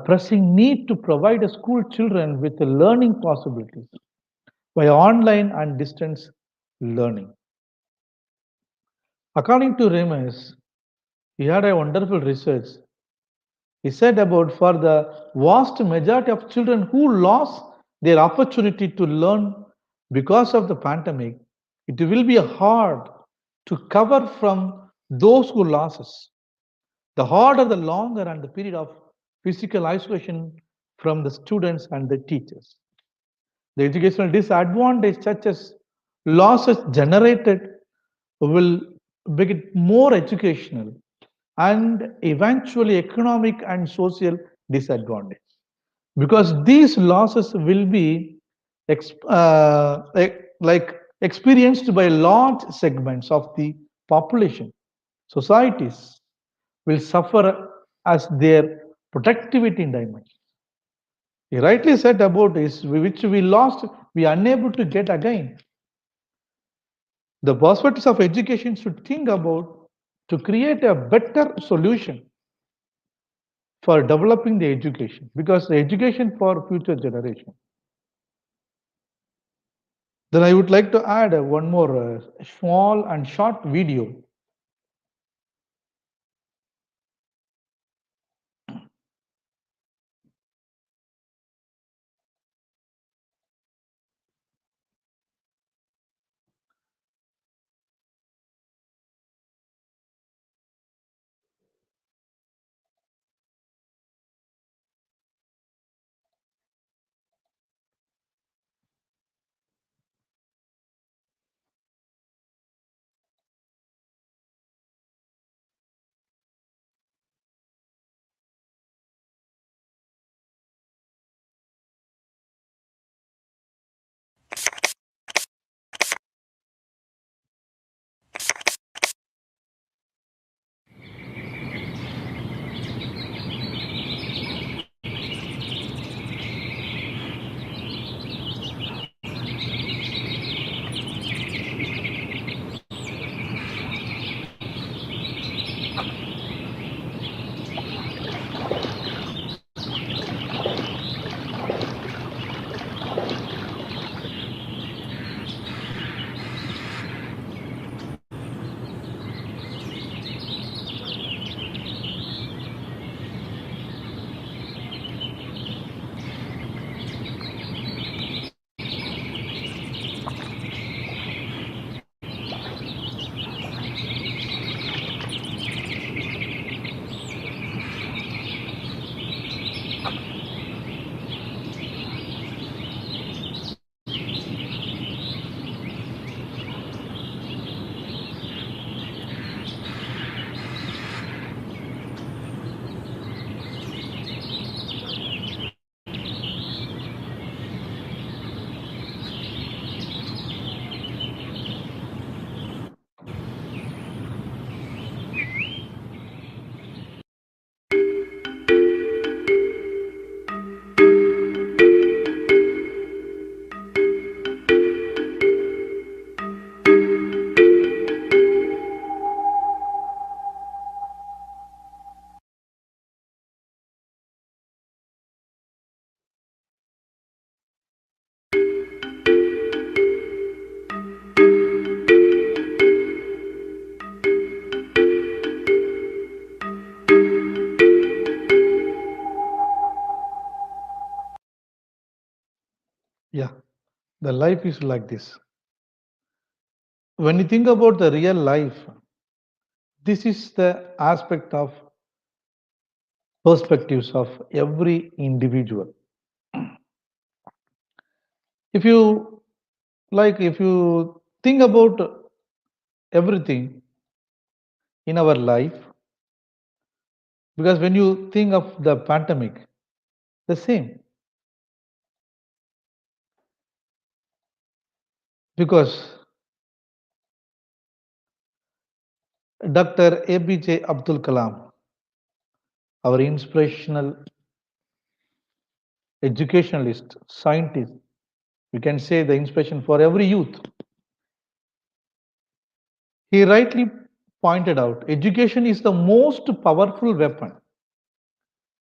pressing need to provide school children with the learning possibilities by online and distance learning. According to Remes, he had a wonderful research. He said about for the vast majority of children who lost their opportunity to learn because of the pandemic, it will be hard to cover from those who lost. The harder, the longer, and the period of physical isolation from the students and the teachers. The educational disadvantage, such as losses generated, will make it more educational and eventually economic and social disadvantage. Because these losses will be like experienced by large segments of the population. Societies will suffer as their productivity dimensions. He rightly said about this, which we lost, we are unable to get again. The perspectives of education should think about to create a better solution for developing the education, because the education for future generation. Then I would like to add one more small and short video. the life is like this. When you think about the real life, this is the aspect of perspectives of every individual. If you if you think about everything in our life, because when you think of the pandemic, the same. Because Dr. APJ Abdul Kalam, our inspirational educationalist, scientist, we can say the inspiration for every youth. He rightly pointed out education is the most powerful weapon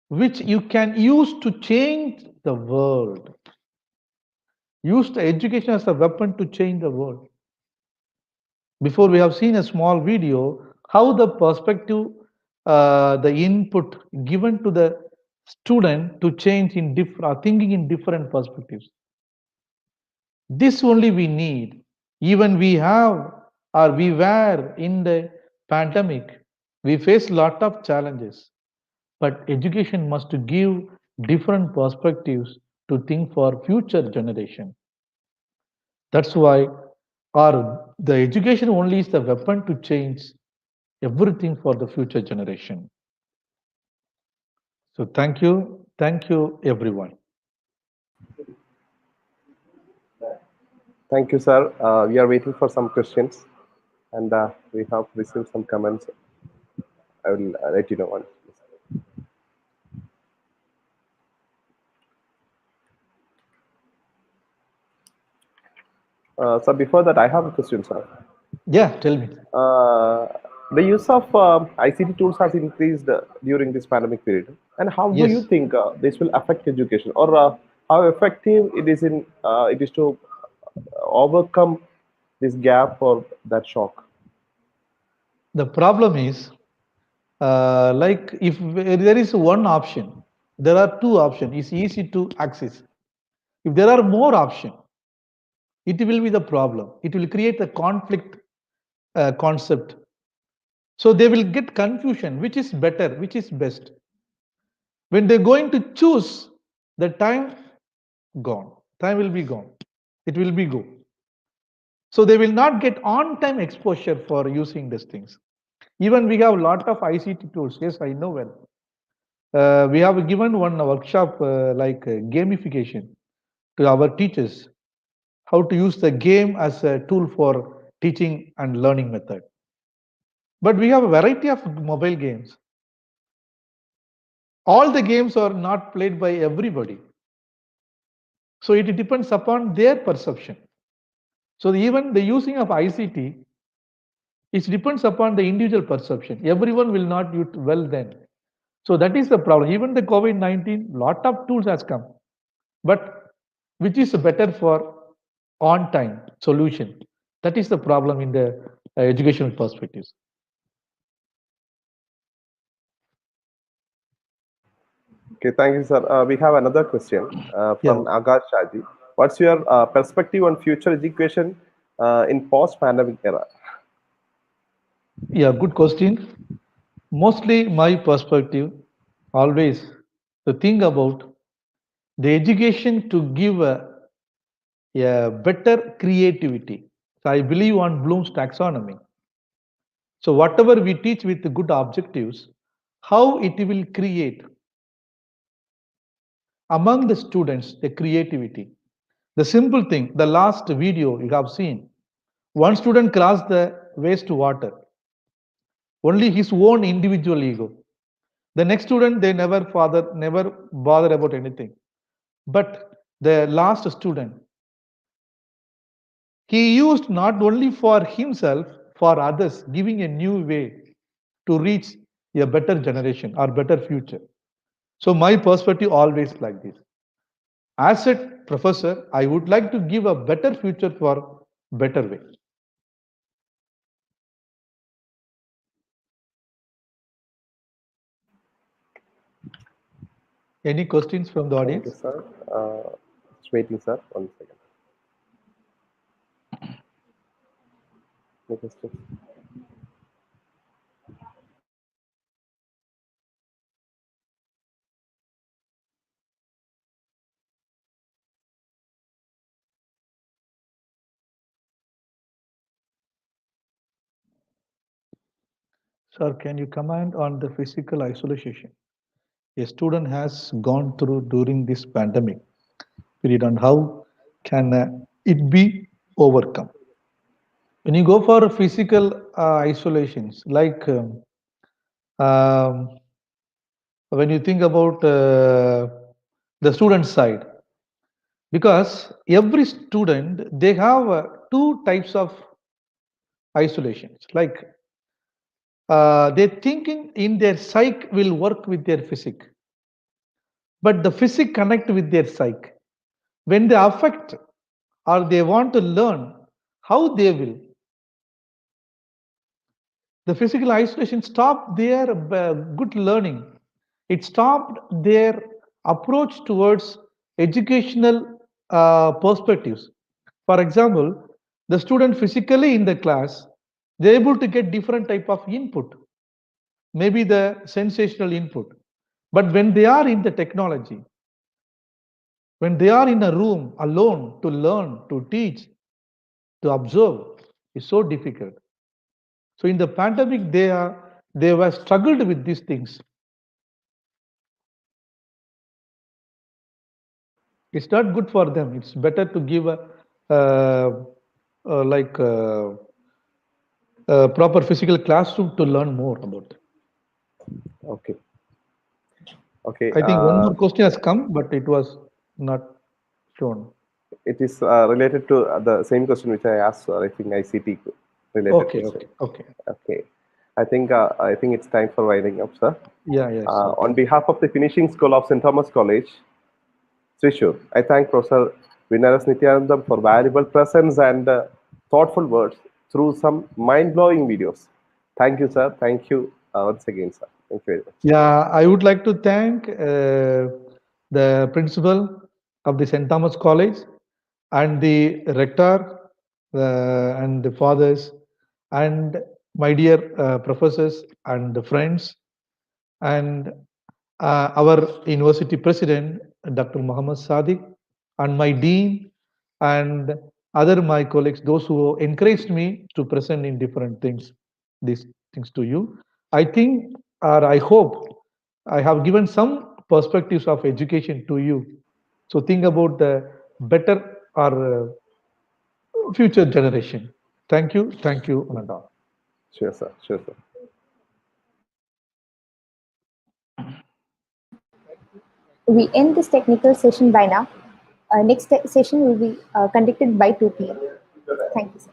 which you can use to change the world. Use the education as a weapon to change the world. Before we have seen a small video how the perspective, the input given to the student to change in different thinking in different perspectives. This only we need. Even we have or we were in the pandemic, we face lot of challenges. But education must give different perspectives to think for future generation. That's why the education only is the weapon to change everything for the future generation. So thank you everyone. Thank you, sir. We are waiting for some questions, and we have received some comments. I will let you know once. So before that, I have a question, sir. Yeah, tell me. The use of ICT tools has increased during this pandemic period, and how do you Yes. think this will affect education, or how effective it is to overcome this gap or that shock? The problem is, like if there is one option, there are two options. It's easy to access. If there are more options, it will be the problem. It will create a conflict concept. So they will get confusion. Which is better? Which is best? When they're going to choose, the time gone. Time will be gone. It will be go. So they will not get on-time exposure for using these things. Even we have a lot of ICT tools. Yes, I know well. We have given one workshop gamification to our teachers, how to use the game as a tool for teaching and learning method. But we have a variety of mobile games. All the games are not played by everybody. So it depends upon their perception. So even the using of ICT, it depends upon the individual perception. Everyone will not use well then. So that is the problem. Even the COVID-19, lot of tools has come. But which is better for on-time solution? That is the problem in the educational perspectives. Okay, thank you, sir. We have another question Yeah. from Akash Shaji. What's your perspective on future education in post-pandemic era? Yeah, good question. Mostly my perspective, always to think about the education to give a better creativity. So I believe on Bloom's taxonomy. So whatever we teach with the good objectives, how it will create among the students the creativity. The simple thing, the last video you have seen, one student crossed the wastewater, only his own individual ego. The next student, they never bother about anything. But the last student, he used not only for himself, for others, giving a new way to reach a better generation or better future. So my perspective always like this. As a professor, I would like to give a better future for better way. Any questions from the Thank you, audience? sir. Just waiting, sir. 1 second. question. Sir, can you comment on the physical isolation a student has gone through during this pandemic period and how can it be overcome? When you go for physical isolations, like um, when you think about the student side, because every student they have two types of isolations. Like their thinking in their psyche will work with their physique, but the physique connect with their psyche. When they affect or they want to learn, how they will. The physical isolation stopped their good learning. It stopped their approach towards educational perspectives. For example, the student physically in the class, they're able to get different type of input, maybe the sensational input. But when they are in the technology, when they are in a room alone to learn, to teach, to observe, is so difficult. So in the pandemic, they were struggled with these things. It's not good for them. It's better to give a like a proper physical classroom to learn more about it. Okay. Okay. I think one more question has come, but it was not shown. It is related to the same question which I asked. I think ICT related. Okay. question. Okay. Okay. I think it's time for winding up, sir. Yeah. Yes. On behalf of the finishing school of St. Thomas College, Thrissur, I thank Professor Vinaras Nityanandam for valuable presence and thoughtful words through some mind-blowing videos. Thank you, sir. Thank you once again, sir. Thank you very much. Yeah, I would like to thank the principal of the St. Thomas College and the rector and the fathers and my dear professors and the friends and our university president, Dr. Muhammad Sadiq, and my dean and other my colleagues, those who encouraged me to present in different things, these things to you. I think, or I hope, I have given some perspectives of education to you. So think about the better or future generation. Thank you, Ananda. Sure, sir. Sure, sir. We end this technical session by now. Next session will be conducted by 2 p.m. Thank you, sir.